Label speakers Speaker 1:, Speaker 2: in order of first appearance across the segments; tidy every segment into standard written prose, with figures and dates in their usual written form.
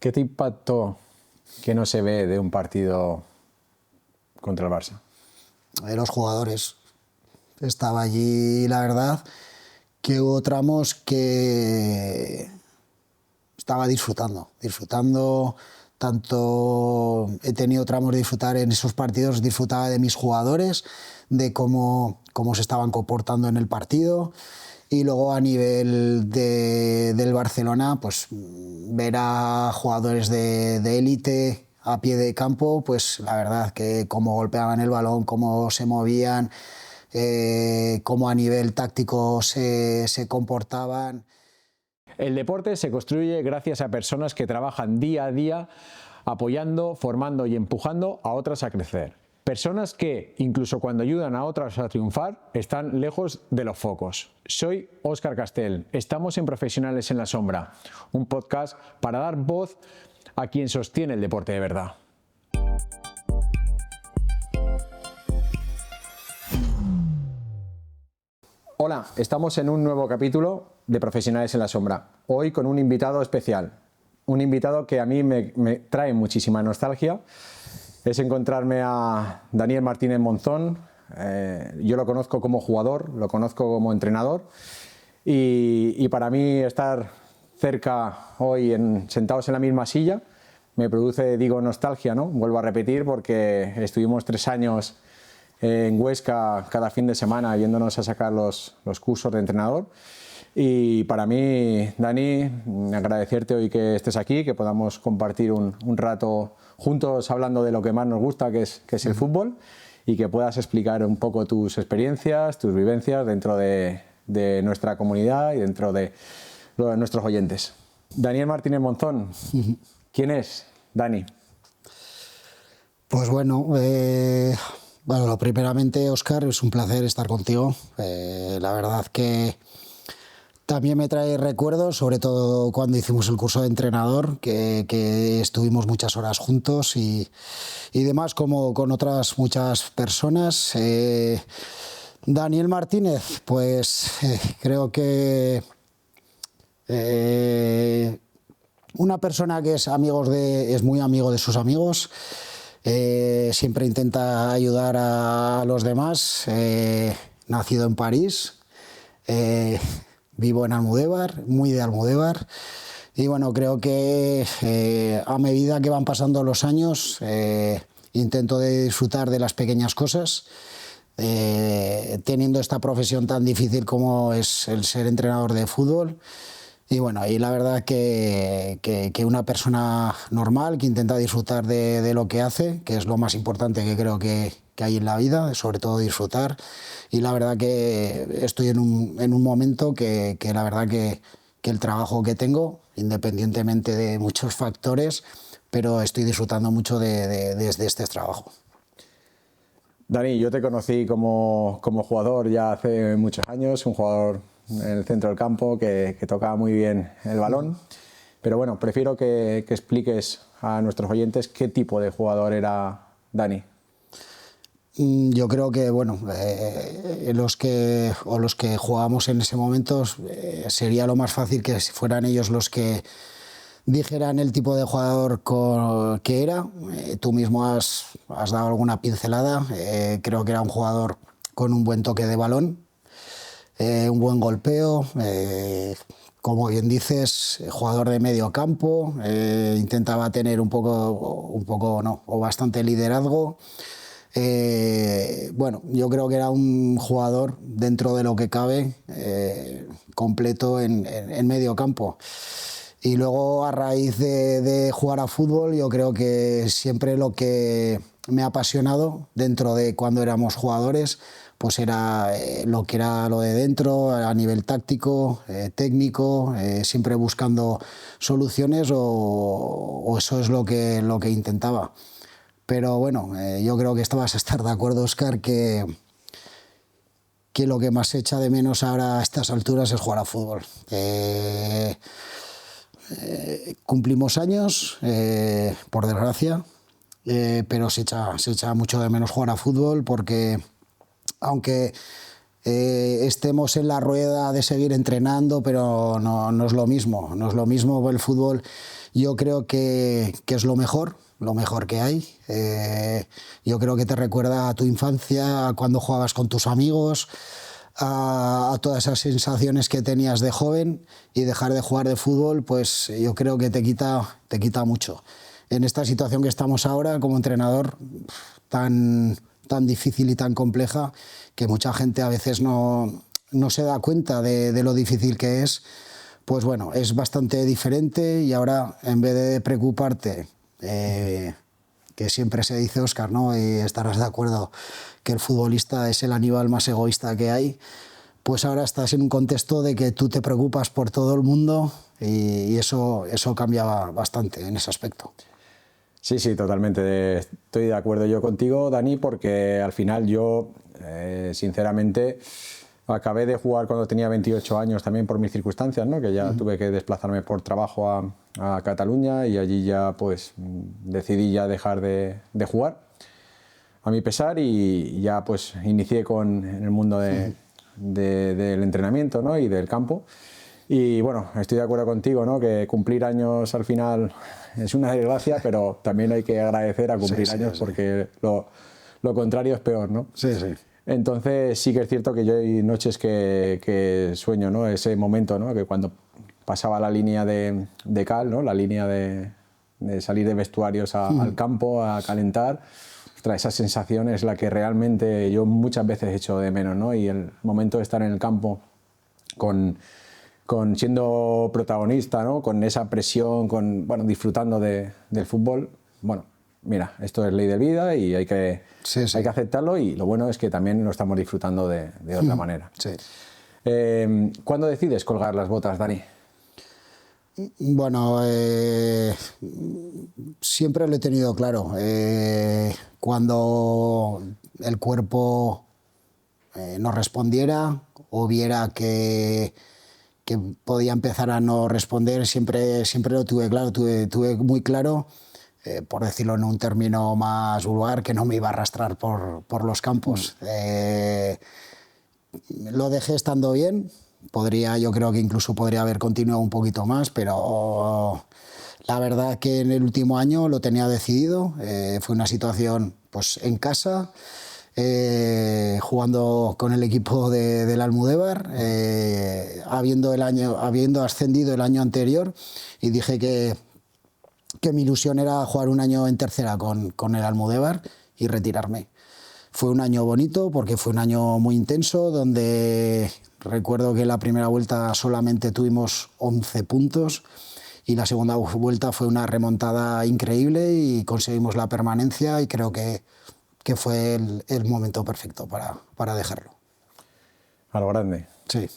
Speaker 1: ¿Qué te impactó que no se ve de un partido contra el Barça?
Speaker 2: Los jugadores. Estaba allí, la verdad, que hubo tramos que estaba disfrutando. Tanto he tenido tramos de disfrutar en esos partidos, disfrutaba de mis jugadores, de cómo se estaban comportando en el partido. Y luego a nivel del Barcelona, pues ver a jugadores de élite a pie de campo, pues la verdad que cómo golpeaban el balón, cómo se movían, cómo a nivel táctico se comportaban.
Speaker 1: El deporte se construye gracias a personas que trabajan día a día apoyando, formando y empujando a otras a crecer. Personas que, incluso cuando ayudan a otras a triunfar, están lejos de los focos. Soy Óscar Castel, estamos en Profesionales en la Sombra, un podcast para dar voz a quien sostiene el deporte de verdad. Hola, estamos en un nuevo capítulo de Profesionales en la Sombra, hoy con un invitado especial, un invitado que a mí me trae muchísima nostalgia. Es encontrarme a Daniel Martínez Monzón. Yo lo conozco como jugador, lo conozco como entrenador y para mí estar cerca hoy, sentados en la misma silla, me produce, digo, nostalgia, ¿no? Vuelvo a repetir porque estuvimos 3 años en Huesca cada fin de semana yéndonos a sacar los cursos de entrenador. Y para mí, Dani, agradecerte hoy que estés aquí, que podamos compartir un rato juntos hablando de lo que más nos gusta, que es el fútbol, y que puedas explicar un poco tus experiencias, tus vivencias dentro de nuestra comunidad y dentro de nuestros oyentes. Daniel Martínez Monzón, ¿quién es Dani?
Speaker 2: Pues bueno, primeramente, Óscar, es un placer estar contigo. La verdad que también me trae recuerdos, sobre todo cuando hicimos el curso de entrenador, que estuvimos muchas horas juntos y demás, como con otras muchas personas. Daniel Martínez, pues creo que una persona que es muy amigo de sus amigos, siempre intenta ayudar a los demás, nacido en París. Vivo en Almudévar, muy de Almudévar, y bueno, creo que a medida que van pasando los años intento de disfrutar de las pequeñas cosas, teniendo esta profesión tan difícil como es el ser entrenador de fútbol. Y bueno, y la verdad que una persona normal que intenta disfrutar de lo que hace, que es lo más importante que creo que hay en la vida, sobre todo disfrutar. Y la verdad que estoy en un momento que la verdad que el trabajo que tengo, independientemente de muchos factores, pero estoy disfrutando mucho desde este trabajo.
Speaker 1: Dani, yo te conocí como jugador ya hace muchos años, un jugador en el centro del campo que tocaba muy bien el balón, pero bueno, prefiero que expliques a nuestros oyentes qué tipo de jugador era Dani.
Speaker 2: Yo creo que bueno, los que jugábamos en ese momento, sería lo más fácil que fueran ellos los que dijeran el tipo de jugador que era. Tú mismo has dado alguna pincelada. Creo que era un jugador con un buen toque de balón, un buen golpeo, como bien dices, jugador de medio campo, intentaba tener un poco no, o bastante liderazgo. Bueno, yo creo que era un jugador, dentro de lo que cabe, completo en medio campo. Y luego, a raíz de jugar a fútbol, yo creo que siempre lo que me ha apasionado dentro de cuando éramos jugadores, pues era lo que era lo de dentro, a nivel táctico, técnico, siempre buscando soluciones, o eso es lo que intentaba. Pero bueno, yo creo que vas a estar de acuerdo, Óscar, que lo que más se echa de menos ahora a estas alturas es jugar a fútbol. Cumplimos años, por desgracia, pero se echa mucho de menos jugar a fútbol, porque aunque estemos en la rueda de seguir entrenando, pero no es lo mismo. No es lo mismo el fútbol. yo creo que es lo mejor que hay. Yo creo que te recuerda a tu infancia, a cuando jugabas con tus amigos, a todas esas sensaciones que tenías de joven, y dejar de jugar de fútbol, pues yo creo que te quita mucho. En esta situación que estamos ahora como entrenador, tan difícil y tan compleja, que mucha gente a veces no se da cuenta de lo difícil que es, pues bueno, es bastante diferente. Y ahora, en vez de preocuparte, que siempre se dice, Óscar, ¿no?, y estarás de acuerdo, que el futbolista es el animal más egoísta que hay, pues ahora estás en un contexto de que tú te preocupas por todo el mundo, y eso cambia bastante en ese aspecto.
Speaker 1: Sí, sí, totalmente. Estoy de acuerdo yo contigo, Dani, porque al final yo, sinceramente, acabé de jugar cuando tenía 28 años también por mis circunstancias, ¿no? Que ya tuve que desplazarme por trabajo a Cataluña, y allí ya pues decidí ya dejar de jugar a mi pesar, y ya pues inicié en el mundo del entrenamiento, ¿no?, y del campo. Y bueno, estoy de acuerdo contigo, ¿no?, que cumplir años al final es una desgracia, pero también hay que agradecer a cumplir años, porque lo contrario es peor, ¿no?
Speaker 2: Sí, sí.
Speaker 1: Entonces sí que es cierto que yo hay noches que sueño, ¿no?, ese momento, ¿no?, que cuando pasaba la línea de cal, ¿no?, la línea de salir de vestuarios al campo a calentar. Ostras, esa sensación es la que realmente yo muchas veces echo de menos, ¿no? Y el momento de estar en el campo siendo protagonista, ¿no?, con esa presión, bueno, disfrutando del fútbol. Bueno, mira, esto es ley de vida y hay que aceptarlo, y lo bueno es que también lo estamos disfrutando de otra manera.
Speaker 2: Sí.
Speaker 1: ¿Cuándo decides colgar las botas, Dani?
Speaker 2: Bueno, siempre lo he tenido claro. Cuando el cuerpo no respondiera, o viera que podía empezar a no responder, siempre lo tuve claro. Tuve muy claro, por decirlo en un término más vulgar, que no me iba a arrastrar por los campos. Lo dejé estando bien. Yo creo que incluso podría haber continuado un poquito más, pero la verdad que en el último año lo tenía decidido. Fue una situación pues en casa, jugando con el equipo del Almudévar, habiendo ascendido el año anterior, y dije que mi ilusión era jugar un año en tercera con el Almudévar y retirarme. Fue un año bonito, porque fue un año muy intenso, donde recuerdo que en la primera vuelta solamente tuvimos 11 puntos, y la segunda vuelta fue una remontada increíble y conseguimos la permanencia, y creo que fue el momento perfecto para dejarlo.
Speaker 1: A lo grande.
Speaker 2: Sí.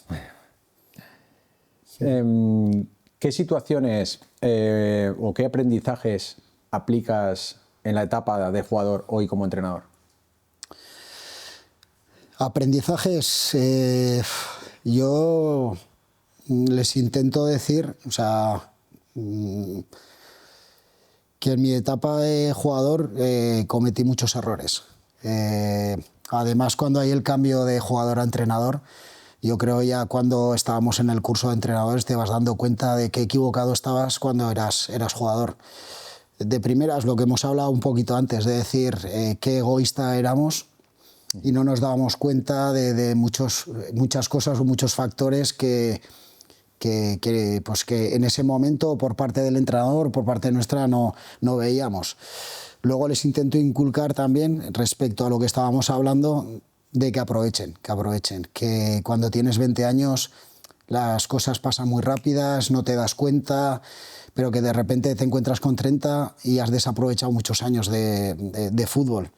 Speaker 1: ¿Qué situaciones o qué aprendizajes aplicas en la etapa de jugador hoy como entrenador?
Speaker 2: Aprendizajes, yo les intento decir, o sea, que en mi etapa de jugador cometí muchos errores. Además, cuando hay el cambio de jugador a entrenador, yo creo ya cuando estábamos en el curso de entrenadores te vas dando cuenta de qué equivocado estabas cuando eras jugador. De primeras, lo que hemos hablado un poquito antes, de decir qué egoísta éramos, y no nos dábamos cuenta de muchas cosas o muchos factores que en ese momento, por parte del entrenador, por parte nuestra, no veíamos. Luego les intento inculcar también, respecto a lo que estábamos hablando, de que aprovechen, que cuando tienes 20 años las cosas pasan muy rápidas, no te das cuenta, pero que de repente te encuentras con 30 y has desaprovechado muchos años de fútbol.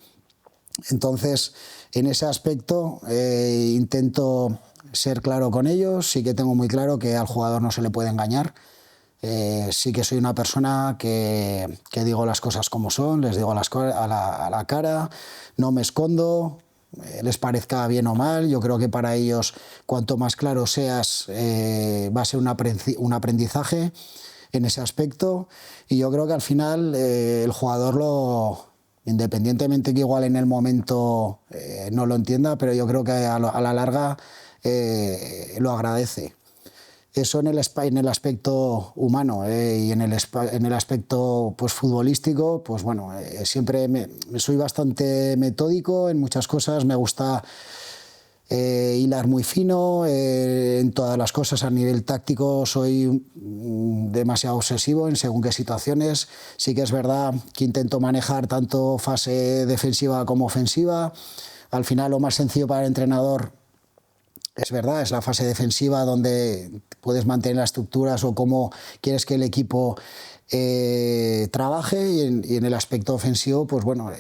Speaker 2: Entonces, en ese aspecto intento ser claro con ellos. Sí que tengo muy claro que al jugador no se le puede engañar. Sí que soy una persona que digo las cosas como son, les digo a la cara, no me escondo, les parezca bien o mal. Yo creo que para ellos, cuanto más claro seas, va a ser un aprendizaje en ese aspecto. Y yo creo que al final el jugador independientemente que igual en el momento no lo entienda, pero yo creo que a la larga lo agradece. Eso en el aspecto humano, y en el aspecto pues, futbolístico, pues bueno, siempre soy bastante metódico en muchas cosas, me gusta hilar muy fino en todas las cosas. A nivel táctico soy demasiado obsesivo en según qué situaciones. Sí que es verdad que intento manejar tanto fase defensiva como ofensiva. Al final lo más sencillo para el entrenador es verdad, es la fase defensiva donde puedes mantener las estructuras o cómo quieres que el equipo trabaje, y en el aspecto ofensivo, pues bueno,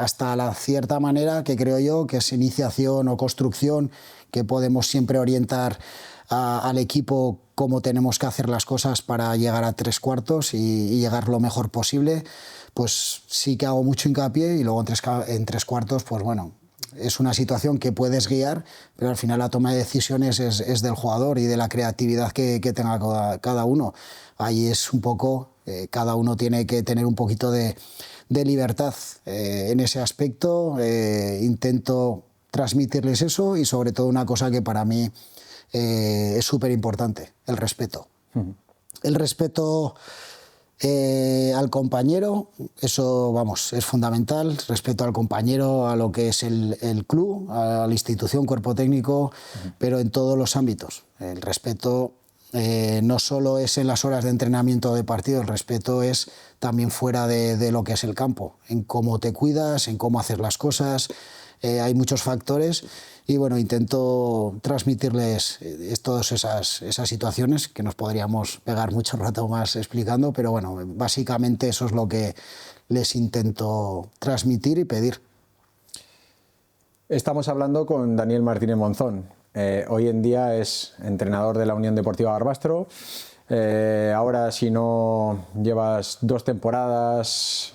Speaker 2: hasta la cierta manera que creo yo que es iniciación o construcción, que podemos siempre orientar al equipo cómo tenemos que hacer las cosas para llegar a 3/4 y llegar lo mejor posible, pues sí que hago mucho hincapié, y luego en 3/4, pues bueno, es una situación que puedes guiar, pero al final la toma de decisiones es del jugador y de la creatividad que tenga cada uno. Ahí es un poco, cada uno tiene que tener un poquito de libertad en ese aspecto. Intento transmitirles eso, y sobre todo una cosa que para mí es súper importante: el respeto. El respeto al compañero, eso vamos, es fundamental. Respeto al compañero, a lo que es el club, a la institución, cuerpo técnico, pero en todos los ámbitos. El respeto no solo es en las horas de entrenamiento o de partido, el respeto es también fuera de lo que es el campo, en cómo te cuidas, en cómo hacer las cosas. Hay muchos factores, y bueno, intento transmitirles todas esas situaciones, que nos podríamos pegar mucho rato más explicando, pero bueno, básicamente eso es lo que les intento transmitir y pedir.
Speaker 1: Estamos hablando con Daniel Martínez Monzón. Hoy en día es entrenador de la Unión Deportiva Barbastro. Ahora, si no, llevas 2 temporadas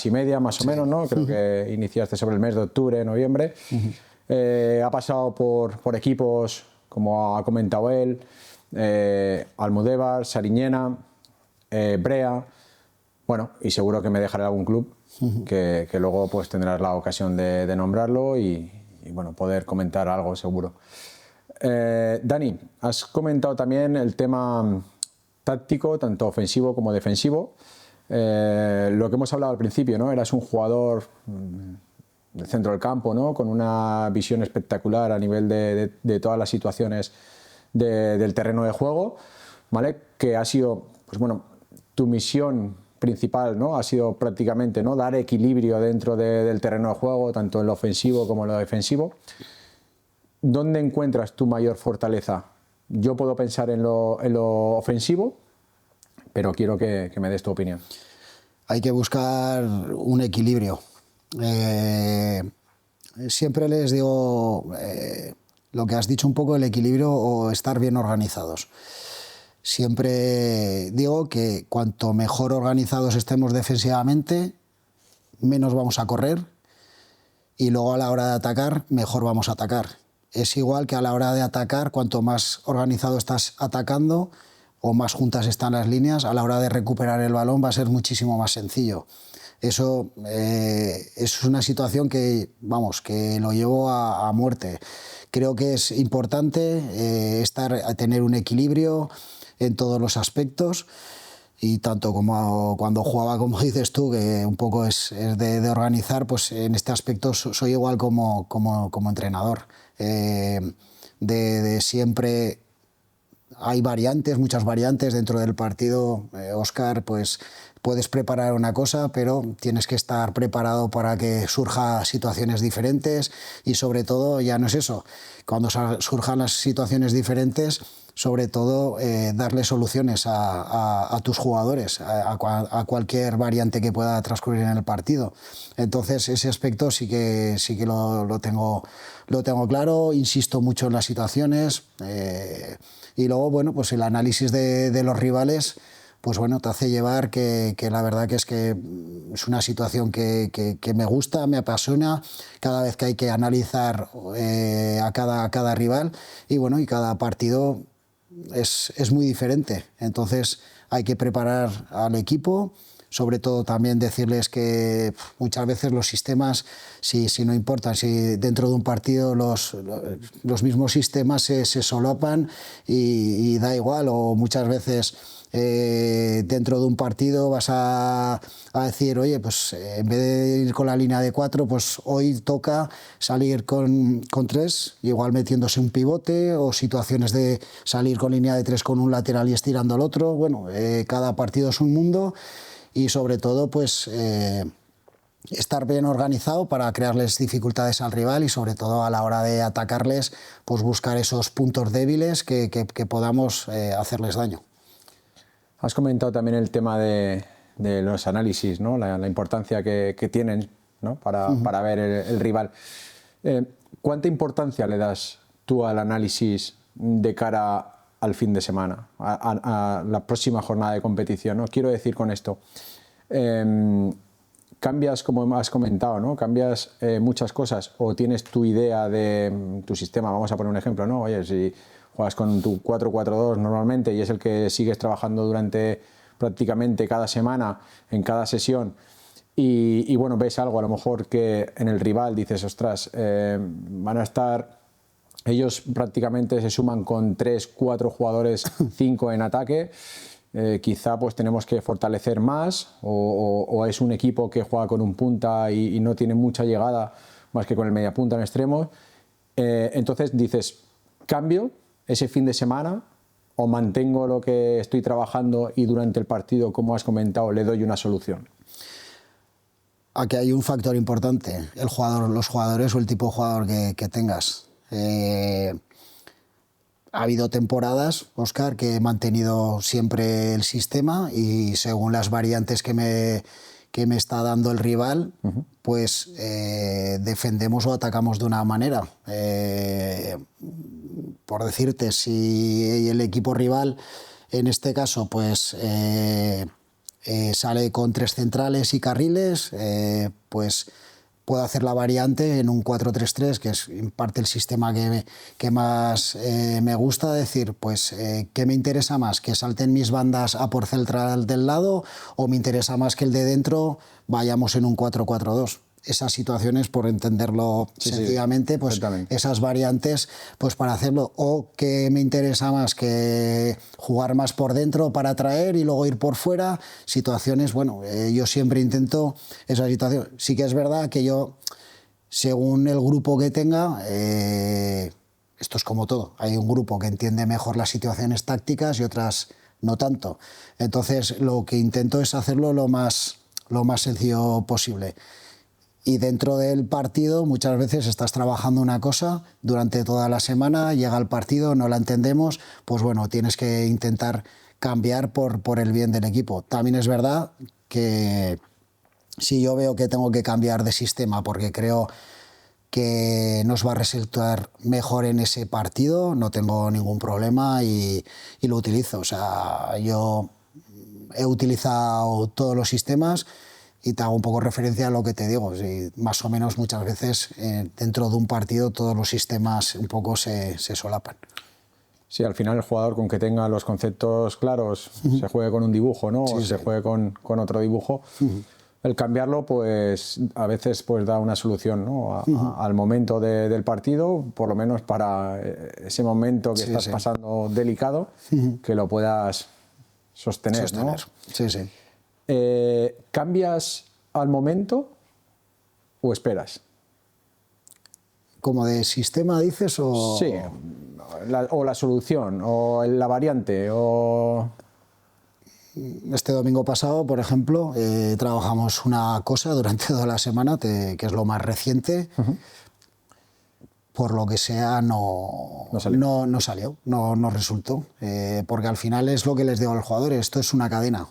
Speaker 1: y media más o menos, ¿no? Creo que iniciaste sobre el mes de octubre, noviembre. Ha pasado por equipos, como ha comentado él, Almudévar, Sariñena, Brea, bueno, y seguro que me dejaré algún club que luego pues tendrás la ocasión de nombrarlo y bueno, poder comentar algo seguro. Dani, has comentado también el tema táctico, tanto ofensivo como defensivo. Lo que hemos hablado al principio, ¿no? Eras un jugador del centro del campo, ¿no? Con una visión espectacular a nivel de todas las situaciones del terreno de juego, ¿vale? Que ha sido, pues bueno, tu misión principal, ¿no? Ha sido prácticamente, ¿no? Dar equilibrio dentro del terreno de juego, tanto en lo ofensivo como en lo defensivo. ¿Dónde encuentras tu mayor fortaleza? Yo puedo pensar en lo ofensivo, pero quiero que me des tu opinión.
Speaker 2: Hay que buscar un equilibrio. Siempre les digo lo que has dicho un poco, el equilibrio o estar bien organizados. Siempre digo que cuanto mejor organizados estemos defensivamente, menos vamos a correr, y luego a la hora de atacar, mejor vamos a atacar. Es igual que a la hora de atacar, cuanto más organizado estás atacando o más juntas están las líneas, a la hora de recuperar el balón va a ser muchísimo más sencillo. Eso es una situación que, vamos, que lo llevo a muerte. Creo que es importante tener un equilibrio en todos los aspectos, y tanto como cuando jugaba, como dices tú, que un poco es de organizar, pues en este aspecto soy igual como entrenador. De siempre hay variantes, muchas variantes dentro del partido. Óscar, pues puedes preparar una cosa, pero tienes que estar preparado para que surjan situaciones diferentes, y sobre todo, ya no es eso, cuando surjan las situaciones diferentes, sobre todo darle soluciones a tus jugadores, a cualquier variante que pueda transcurrir en el partido. Entonces ese aspecto sí que lo tengo claro, insisto mucho en las situaciones, y luego, bueno, pues el análisis de los rivales, pues bueno, te hace llevar que la verdad que es una situación que me gusta, me apasiona cada vez que hay que analizar a cada rival, y bueno, y cada partido es muy diferente. Entonces hay que preparar al equipo, sobre todo también decirles que muchas veces los sistemas, si no importan, si dentro de un partido los mismos sistemas se solapan y da igual, o muchas veces dentro de un partido vas a decir, oye, pues en vez de ir con la línea de 4, pues hoy toca salir con 3, igual metiéndose un pivote, o situaciones de salir con línea de 3 con un lateral y estirando al otro. Bueno, cada partido es un mundo y sobre todo pues estar bien organizado para crearles dificultades al rival y sobre todo a la hora de atacarles, pues buscar esos puntos débiles que podamos hacerles daño.
Speaker 1: Has comentado también el tema de los análisis, ¿no? La importancia que tienen, ¿no? para ver el rival. ¿Cuánta importancia le das tú al análisis de cara al fin de semana, a la próxima jornada de competición, ¿no? Quiero decir con esto, cambias, como has comentado, ¿no? Cambias muchas cosas, o tienes tu idea de tu sistema. Vamos a poner un ejemplo, ¿no? Oye, si juegas con tu 4-4-2 normalmente y es el que sigues trabajando durante prácticamente cada semana, en cada sesión, y bueno, ves algo a lo mejor que en el rival dices, ostras, van a estar, ellos prácticamente se suman con 3-4 jugadores, 5 en ataque, quizá pues tenemos que fortalecer más, o es un equipo que juega con un punta y no tiene mucha llegada más que con el mediapunta en extremos. Entonces dices, cambio ese fin de semana o mantengo lo que estoy trabajando y durante el partido, como has comentado, le doy una solución.
Speaker 2: Aquí hay un factor importante, los jugadores o el tipo de jugador que tengas. Ha habido temporadas, Óscar, que he mantenido siempre el sistema y según las variantes que me está dando el rival, pues defendemos o atacamos de una manera. Por decirte, si el equipo rival, en este caso, pues sale con 3 centrales y carriles, pues puedo hacer la variante en un 4-3-3, que es en parte el sistema que más me gusta. Decir, pues, ¿qué me interesa más? ¿Que salten mis bandas a por central del lado o me interesa más que el de dentro vayamos en un 4-4-2? Esas situaciones, por entenderlo sencillamente, pues esas variantes, pues para hacerlo. O que me interesa más que jugar más por dentro para atraer y luego ir por fuera. Situaciones, bueno, yo siempre intento esa situación. Sí que es verdad que yo, según el grupo que tenga, esto es como todo. Hay un grupo que entiende mejor las situaciones tácticas y otras no tanto. Entonces, lo que intento es hacerlo lo más sencillo posible. Y dentro del partido muchas veces estás trabajando una cosa durante toda la semana, llega el partido, no la entendemos, pues bueno, tienes que intentar cambiar por el bien del equipo. También es verdad que si yo veo que tengo que cambiar de sistema porque creo que nos va a resultar mejor en ese partido, no tengo ningún problema y lo utilizo. O sea, yo he utilizado todos los sistemas y te hago un poco referencia a lo que te digo. Sí, más o menos muchas veces dentro de un partido todos los sistemas un poco se solapan.
Speaker 1: Sí, al final el jugador con que tenga los conceptos claros, se juegue con un dibujo, ¿no?
Speaker 2: Sí,
Speaker 1: o se juegue con otro dibujo. El cambiarlo, pues a veces pues da una solución, ¿no? Al momento del partido, por lo menos para ese momento que estás pasando delicado, que lo puedas sostener, ¿no?
Speaker 2: Sí, sí.
Speaker 1: ¿Cambias al momento o esperas?
Speaker 2: ¿Como de sistema dices o...?
Speaker 1: Sí, o la solución, o la variante, o...
Speaker 2: Este domingo pasado, por ejemplo, trabajamos una cosa durante toda la semana, que es lo más reciente. Por lo que sea, no salió, no resultó. Porque al final es lo que les digo a los jugadores, esto es una cadena.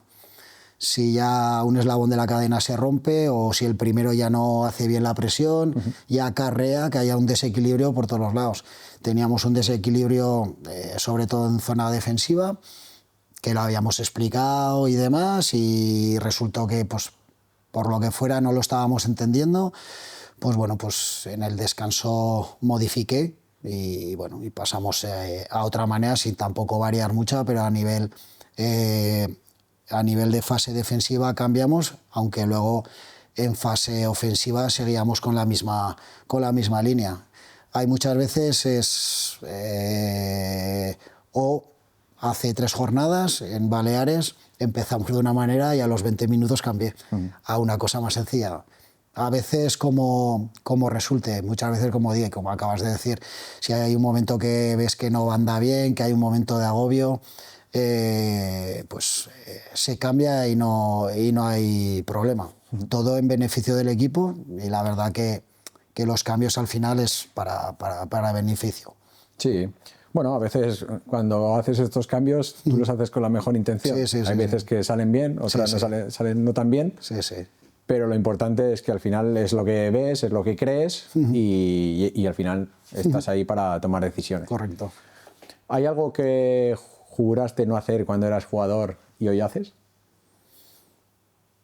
Speaker 2: Si ya un eslabón de la cadena se rompe o si el primero ya no hace bien la presión, ya acarrea que haya un desequilibrio por todos los lados. Teníamos un desequilibrio, sobre todo en zona defensiva, que lo habíamos explicado y demás, y resultó que, pues, por lo que fuera, no lo estábamos entendiendo. Pues bueno, pues en el descanso modifiqué y bueno, y pasamos a otra manera sin tampoco variar mucho, pero a nivel a nivel de fase defensiva cambiamos, aunque luego en fase ofensiva seguíamos con la misma línea. Hay muchas veces o hace 3 jornadas en Baleares empezamos de una manera y a los 20 minutos cambié a una cosa más sencilla. A veces como resulte, muchas veces como acabas de decir, si hay un momento que ves que no anda bien, que hay un momento de agobio, pues se cambia y no hay problema. Todo en beneficio del equipo y la verdad que los cambios al final es para beneficio.
Speaker 1: Sí. Bueno, a veces cuando haces estos cambios tú los haces con la mejor intención. Hay veces que salen bien, otras salen no tan bien. Pero lo importante es que al final es lo que ves, es lo que crees y al final estás ahí para tomar decisiones.
Speaker 2: Correcto.
Speaker 1: ¿Hay algo que juraste no hacer cuando eras jugador y hoy haces?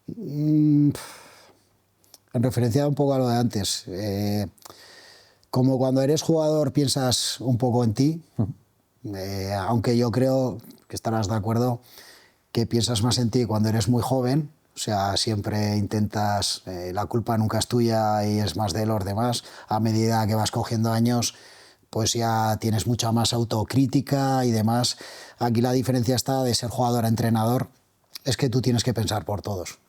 Speaker 2: En referencia un poco a lo de antes. Como cuando eres jugador piensas un poco en ti, aunque yo creo que estarás de acuerdo que piensas más en ti cuando eres muy joven, o sea, siempre intentas, la culpa nunca es tuya y es más de los demás. A medida que vas cogiendo años, pues ya tienes mucha más autocrítica y demás. Aquí la diferencia está de ser jugador a entrenador, es que tú tienes que pensar por todos.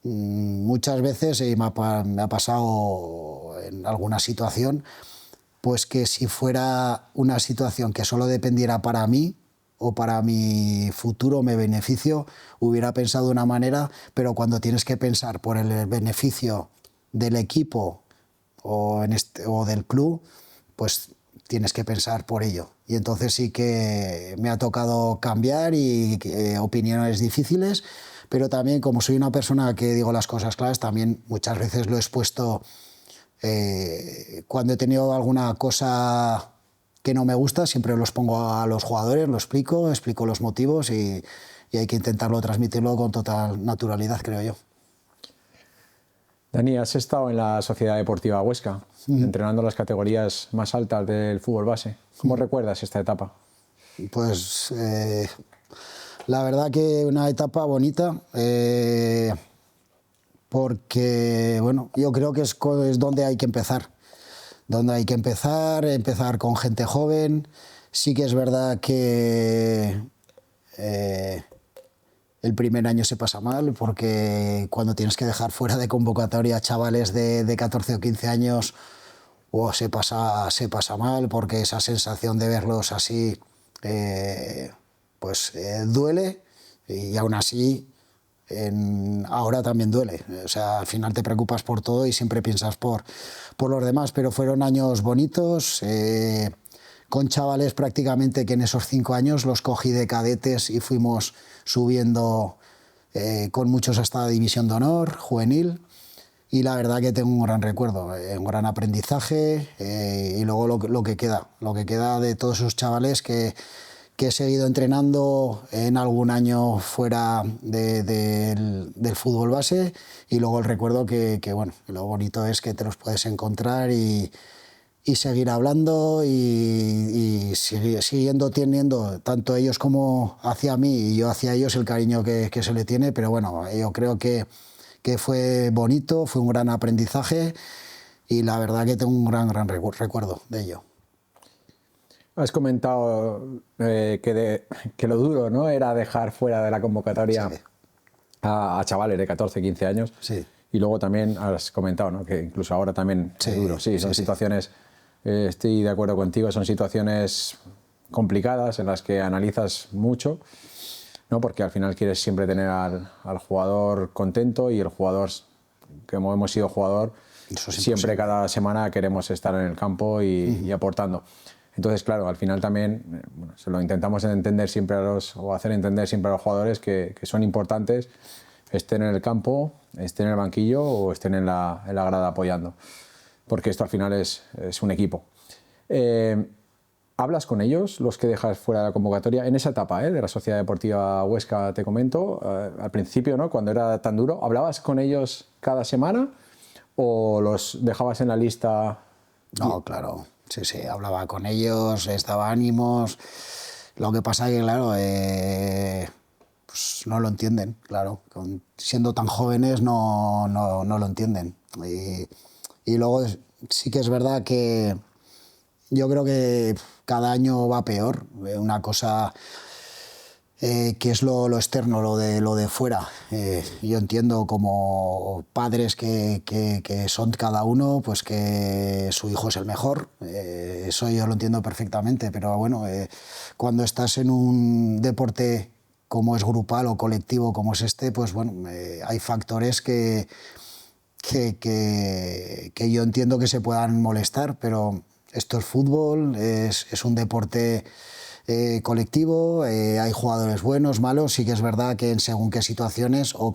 Speaker 2: Muchas veces, y me ha pasado en alguna situación, pues que si fuera una situación que solo dependiera para mí o para mi futuro, mi beneficio, hubiera pensado de una manera, pero cuando tienes que pensar por el beneficio del equipo o del club, pues tienes que pensar por ello. Y entonces sí que me ha tocado cambiar y opiniones difíciles, pero también como soy una persona que digo las cosas claras, también muchas veces lo he expuesto cuando he tenido alguna cosa que no me gusta, siempre los pongo a los jugadores, lo explico los motivos y hay que intentarlo transmitirlo con total naturalidad, creo yo.
Speaker 1: Dani, has estado en la Sociedad Deportiva Huesca, entrenando las categorías más altas del fútbol base. ¿Cómo recuerdas esta etapa?
Speaker 2: Pues la verdad que una etapa bonita, porque bueno, yo creo que es donde hay que empezar. Empezar con gente joven. Sí que es verdad que el primer año se pasa mal, porque cuando tienes que dejar fuera de convocatoria a chavales de 14 o 15 años, se pasa mal, porque esa sensación de verlos así duele, y aún así ahora también duele. O sea, al final te preocupas por todo y siempre piensas por los demás, pero fueron años bonitos, con chavales prácticamente que en esos 5 años los cogí de cadetes y fuimos subiendo con muchos hasta la división de honor, juvenil, y la verdad que tengo un gran recuerdo, un gran aprendizaje, y luego lo que queda de todos esos chavales que he seguido entrenando en algún año fuera del fútbol base, y luego el recuerdo que bueno, lo bonito es que te los puedes encontrar y seguir hablando y siguiendo teniendo tanto ellos como hacia mí y yo hacia ellos el cariño que se le tiene, pero bueno, yo creo que fue bonito, fue un gran aprendizaje y la verdad que tengo un gran recuerdo de ello.
Speaker 1: Has comentado que lo duro, ¿no?, era dejar fuera de la convocatoria a chavales de 14, 15 años.
Speaker 2: Sí.
Speaker 1: Y luego también has comentado, ¿no?, que incluso ahora también es duro. Sí, son situaciones, estoy de acuerdo contigo, son situaciones complicadas en las que analizas mucho, ¿no?, porque al final quieres siempre tener al jugador contento, y el jugador, como hemos sido jugador, siempre cada semana queremos estar en el campo y aportando. Entonces, claro, al final también se lo intentamos entender siempre hacer entender siempre a los jugadores que son importantes, estén en el campo, estén en el banquillo o estén en la grada apoyando, porque esto al final es un equipo. ¿Hablas con ellos, los que dejas fuera de la convocatoria, en esa etapa de la Sociedad Deportiva Huesca, te comento, al principio, ¿no?, cuando era tan duro, ¿hablabas con ellos cada semana o los dejabas en la lista?
Speaker 2: No, claro. Sí, hablaba con ellos, les daba ánimos. Lo que pasa es que, claro, pues no lo entienden, claro. Siendo tan jóvenes no lo entienden. Y luego sí que es verdad que yo creo que cada año va peor. Una cosa que es lo externo, lo de fuera. Yo entiendo como padres que son cada uno, pues que su hijo es el mejor. Eso yo lo entiendo perfectamente, pero bueno, cuando estás en un deporte como es grupal o colectivo como es este, pues bueno, hay factores que yo entiendo que se puedan molestar, pero esto es fútbol, es un deporte colectivo, hay jugadores buenos, malos. Sí que es verdad que en según qué situaciones o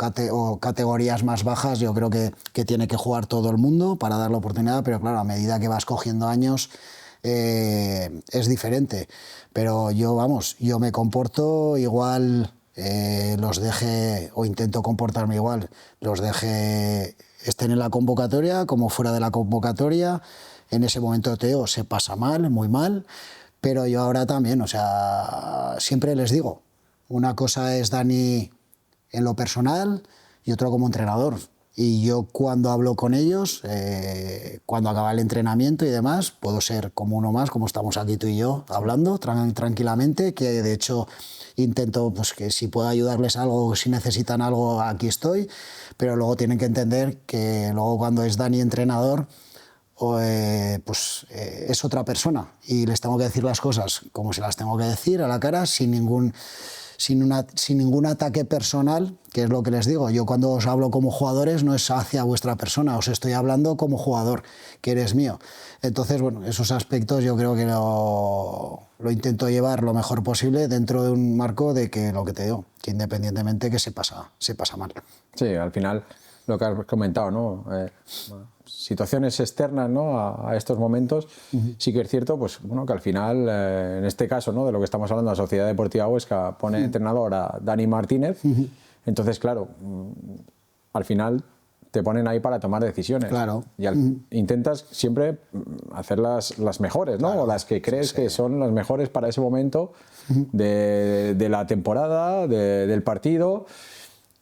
Speaker 2: categorías más bajas yo creo que tiene que jugar todo el mundo para dar la oportunidad, pero claro, a medida que vas cogiendo años es diferente. Pero yo me comporto igual, los deje, o intento comportarme igual, los deje estén en la convocatoria como fuera de la convocatoria. En ese momento Teo se pasa mal, muy mal, pero yo ahora también, o sea, siempre les digo, una cosa es Dani en lo personal y otro como entrenador. Y yo cuando hablo con ellos, cuando acaba el entrenamiento y demás, puedo ser como uno más, como estamos aquí tú y yo hablando tranquilamente, que de hecho intento pues, que si puedo ayudarles algo, si necesitan algo, aquí estoy, pero luego tienen que entender que luego cuando es Dani entrenador, es otra persona y les tengo que decir las cosas como se las tengo que decir a la cara, sin ningún ataque personal, que es lo que les digo. Yo cuando os hablo como jugadores no es hacia vuestra persona, os estoy hablando como jugador, que eres mío. Entonces, bueno, esos aspectos yo creo que lo intento llevar lo mejor posible dentro de un marco de que lo que te digo, que independientemente que se pasa mal.
Speaker 1: Sí, al final lo que has comentado, ¿no? Situaciones externas, ¿no? a estos momentos, sí que es cierto, pues bueno, que al final, en este caso, ¿no? De lo que estamos hablando, la Sociedad Deportiva Huesca pone entrenador a Dani Martínez, entonces claro, al final te ponen ahí para tomar decisiones.
Speaker 2: Claro.
Speaker 1: Y intentas siempre hacer las mejores, ¿no?
Speaker 2: Claro.
Speaker 1: O las que crees que son las mejores para ese momento de la temporada, del partido.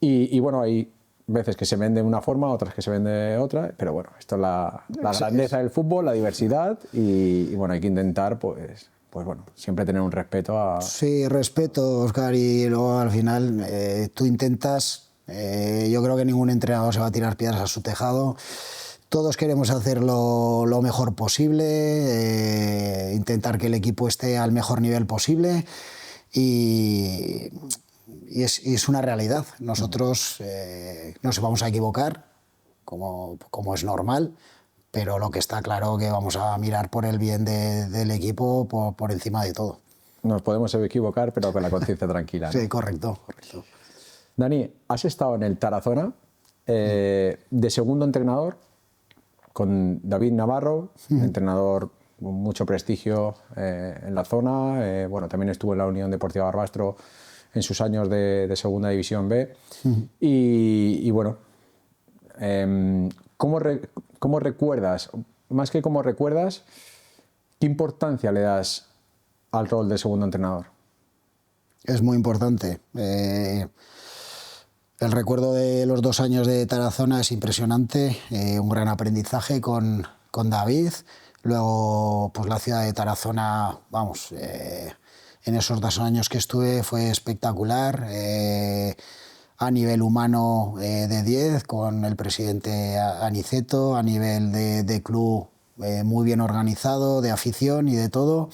Speaker 1: Y bueno, hay veces que se vende de una forma, otras que se vende de otra, pero bueno, esto es la grandeza del fútbol, la diversidad y bueno, hay que intentar pues bueno, siempre tener un respeto a...
Speaker 2: Sí, respeto, Óscar, y luego al final tú intentas, yo creo que ningún entrenador se va a tirar piedras a su tejado. Todos queremos hacerlo lo mejor posible, intentar que el equipo esté al mejor nivel posible y es una realidad. Nosotros nos vamos a equivocar, como es normal, pero lo que está claro que vamos a mirar por el bien del equipo por encima de todo.
Speaker 1: Nos podemos equivocar, pero con la conciencia tranquila, ¿no?
Speaker 2: Sí, correcto.
Speaker 1: Dani, has estado en el Tarazona de segundo entrenador con David Navarro, entrenador con mucho prestigio en la zona. Bueno, también estuvo en la Unión Deportiva Barbastro en sus años de Segunda División B. Y bueno, ¿cómo recuerdas, más que cómo recuerdas, qué importancia le das al rol de segundo entrenador?
Speaker 2: Es muy importante. El recuerdo de los 2 años de Tarazona es impresionante, un gran aprendizaje con David. Luego, pues la ciudad de Tarazona, vamos, en esos 2 años que estuve fue espectacular. A nivel humano de 10, con el presidente Aniceto, a nivel de club muy bien organizado, de afición y de todo.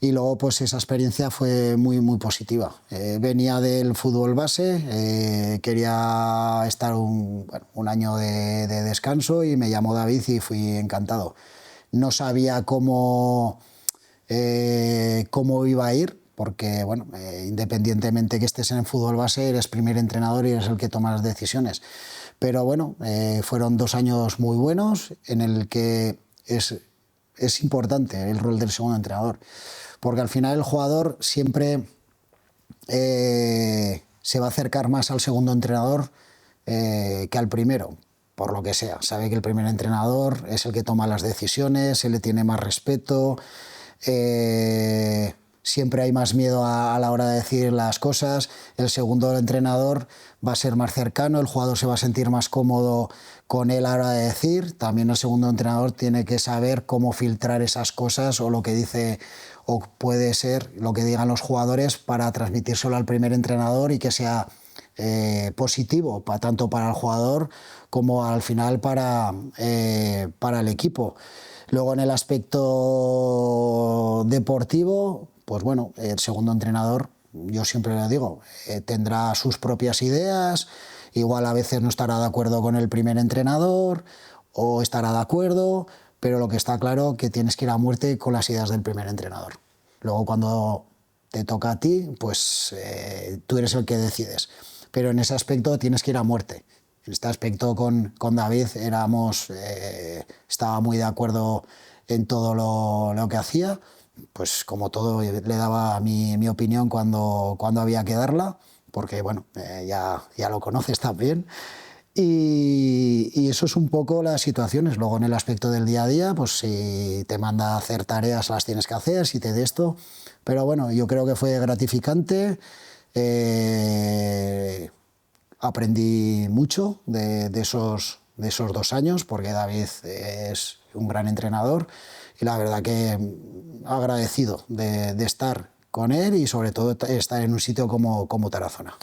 Speaker 2: Y luego pues esa experiencia fue muy, muy positiva. Venía del fútbol base, quería estar un año de descanso y me llamó David y fui encantado. No sabía cómo iba a ir, porque bueno, independientemente que estés en el fútbol base, eres primer entrenador y eres el que toma las decisiones. Pero bueno, fueron 2 años muy buenos en el que es importante el rol del segundo entrenador, porque al final el jugador siempre se va a acercar más al segundo entrenador que al primero, por lo que sea. Sabe que el primer entrenador es el que toma las decisiones, se le tiene más respeto, siempre hay más miedo a la hora de decir las cosas. El segundo entrenador va a ser más cercano, el jugador se va a sentir más cómodo con él a la hora de decir. También el segundo entrenador tiene que saber cómo filtrar esas cosas o lo que dice o puede ser lo que digan los jugadores para transmitírselo al primer entrenador y que sea positivo tanto para el jugador como al final para el equipo. Luego en el aspecto deportivo, pues bueno, el segundo entrenador, yo siempre le digo, tendrá sus propias ideas, igual a veces no estará de acuerdo con el primer entrenador o estará de acuerdo, pero lo que está claro que tienes que ir a muerte con las ideas del primer entrenador. Luego cuando te toca a ti, pues tú eres el que decides. Pero en ese aspecto tienes que ir a muerte. En este aspecto con David estaba muy de acuerdo en todo lo que hacía, pues como todo le daba mi opinión cuando había que darla, porque bueno, ya lo conoces también. Y eso es un poco las situaciones. Luego en el aspecto del día a día, pues si te manda a hacer tareas las tienes que hacer, si te de esto. Pero bueno, yo creo que fue gratificante. Aprendí mucho de esos 2 años, porque David es un gran entrenador y la verdad que agradecido de estar con él y sobre todo estar en un sitio como Tarazona.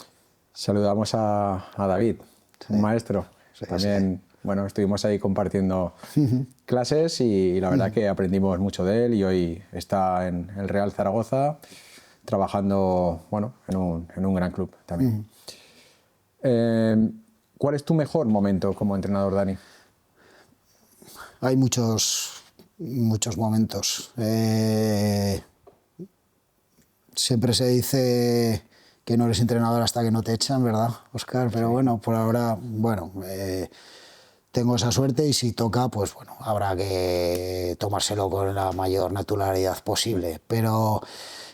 Speaker 1: Saludamos a David, un maestro. También, bueno, estuvimos ahí compartiendo clases y la verdad que aprendimos mucho de él y hoy está en el Real Zaragoza trabajando, bueno, en un gran club también. ¿Cuál es tu mejor momento como entrenador, Dani?
Speaker 2: Hay muchos momentos. Siempre se dice que no eres entrenador hasta que no te echan, ¿verdad, Óscar? Pero bueno, por ahora, bueno, tengo esa suerte y si toca, pues bueno, habrá que tomárselo con la mayor naturalidad posible. Pero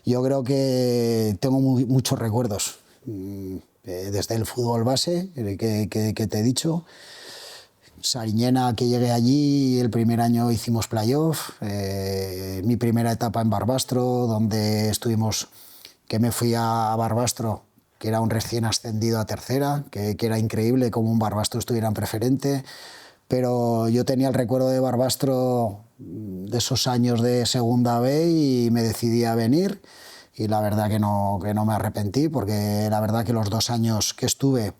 Speaker 2: yo creo que tengo muchos recuerdos. Desde el fútbol base, que te he dicho, Sariñena, que llegué allí, el primer año hicimos playoff, mi primera etapa en Barbastro, donde estuvimos, que me fui a Barbastro, que era un recién ascendido a tercera, que era increíble como un Barbastro estuviera en preferente, pero yo tenía el recuerdo de Barbastro de esos años de segunda B y me decidí a venir. Y la verdad que no me arrepentí, porque la verdad que los 2 años que estuve,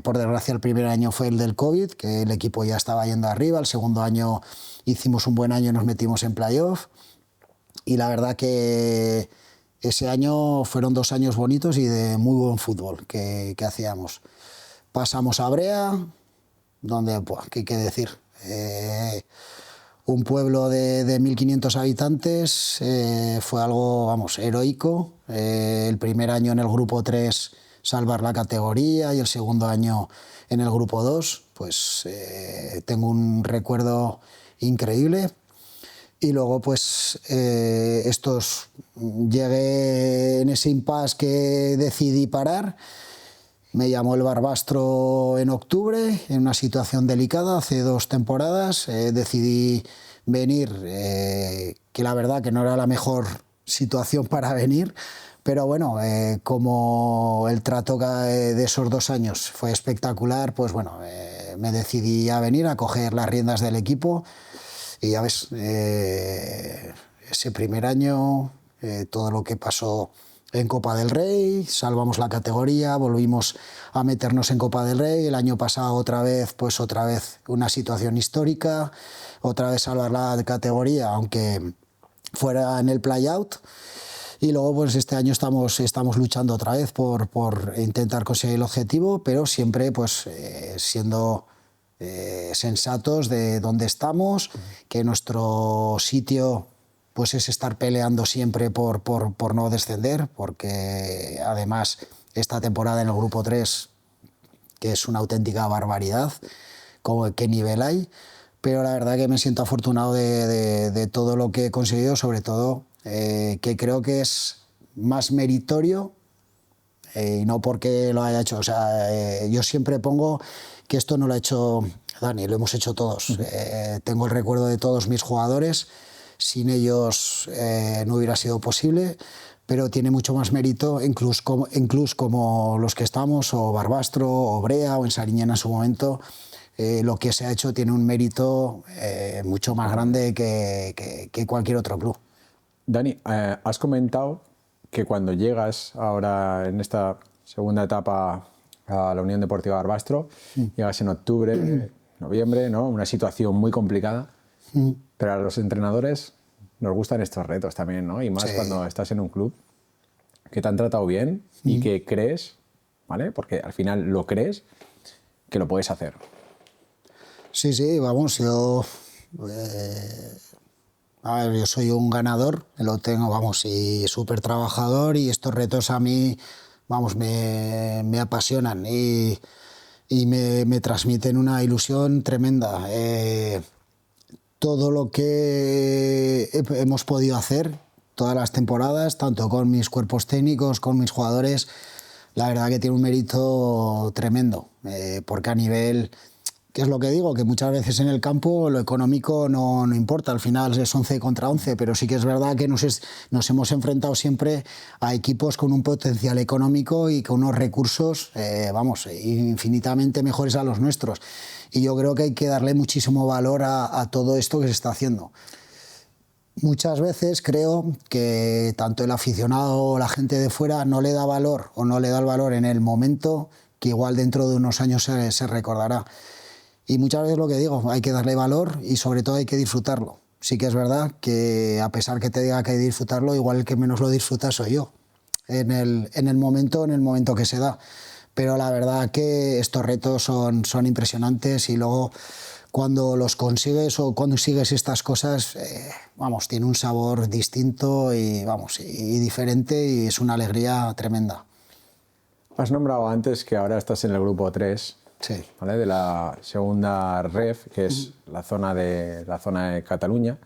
Speaker 2: por desgracia el primer año fue el del COVID, que el equipo ya estaba yendo arriba, el segundo año hicimos un buen año y nos metimos en playoff, y la verdad que ese año fueron 2 años bonitos y de muy buen fútbol que hacíamos. Pasamos a Brea, donde, pues, ¿qué hay que decir? Un pueblo de 1.500 habitantes, fue algo, vamos, heroico. El primer año en el grupo 3 salvar la categoría y el segundo año en el grupo 2, pues tengo un recuerdo increíble. Y luego pues llegué en ese impasse que decidí parar. Me llamó el Barbastro en octubre, en una situación delicada, hace 2 temporadas. Decidí venir, que la verdad que no era la mejor situación para venir, pero bueno, como el trato de esos 2 años fue espectacular, pues bueno, me decidí a venir a coger las riendas del equipo. Y ya ves, ese primer año, todo lo que pasó en Copa del Rey, salvamos la categoría, volvimos a meternos en Copa del Rey, el año pasado otra vez una situación histórica, otra vez salvar la categoría, aunque fuera en el play-out, y luego pues este año estamos luchando otra vez por intentar conseguir el objetivo, pero siempre pues siendo sensatos de dónde estamos, que nuestro sitio pues es estar peleando siempre por no descender, porque además esta temporada en el grupo 3, que es una auténtica barbaridad, qué nivel hay, pero la verdad que me siento afortunado de todo lo que he conseguido, sobre todo que creo que es más meritorio, y no porque lo haya hecho, o sea, yo siempre pongo que esto no lo ha hecho Dani, lo hemos hecho todos. Tengo el recuerdo de todos mis jugadores. sin ellos no hubiera sido posible, pero tiene mucho más mérito incluso como los que estamos, o Barbastro, o Brea, o en Sariñena en su momento. Lo que se ha hecho tiene un mérito mucho más grande que cualquier otro club.
Speaker 1: Dani, has comentado que cuando llegas ahora en esta segunda etapa a la Unión Deportiva Barbastro, llegas en octubre, noviembre, ¿no? Una situación muy complicada, pero a los entrenadores nos gustan estos retos también, ¿no? Y más cuando estás en un club que te han tratado bien y que crees, ¿vale? Porque al final lo crees, que lo puedes hacer.
Speaker 2: Sí, sí, vamos, yo soy un ganador, lo tengo, vamos, y súper trabajador, y estos retos a mí, vamos, me apasionan y me transmiten una ilusión tremenda. Todo lo que hemos podido hacer, todas las temporadas, tanto con mis cuerpos técnicos, con mis jugadores, la verdad que tiene un mérito tremendo, porque a nivel... ¿Qué es lo que digo? Que muchas veces en el campo lo económico no importa, al final es 11 contra 11, pero sí que es verdad que nos hemos enfrentado siempre a equipos con un potencial económico y con unos recursos, vamos, infinitamente mejores a los nuestros. Y yo creo que hay que darle muchísimo valor a todo esto que se está haciendo. Muchas veces creo que tanto el aficionado o la gente de fuera no le da valor, o no le da el valor en el momento que igual dentro de unos años se recordará. Y muchas veces lo que digo, hay que darle valor y sobre todo hay que disfrutarlo. Sí que es verdad que a pesar que te diga que hay que disfrutarlo, igual el que menos lo disfruta soy yo, en el momento que se da. Pero la verdad que estos retos son impresionantes, y luego cuando los consigues o cuando sigues estas cosas, vamos, tiene un sabor distinto y, vamos, y diferente, y es una alegría tremenda.
Speaker 1: Has nombrado antes que ahora estás en el grupo 3.
Speaker 2: Sí.
Speaker 1: ¿Vale? De la segunda REF, que es la zona de Cataluña.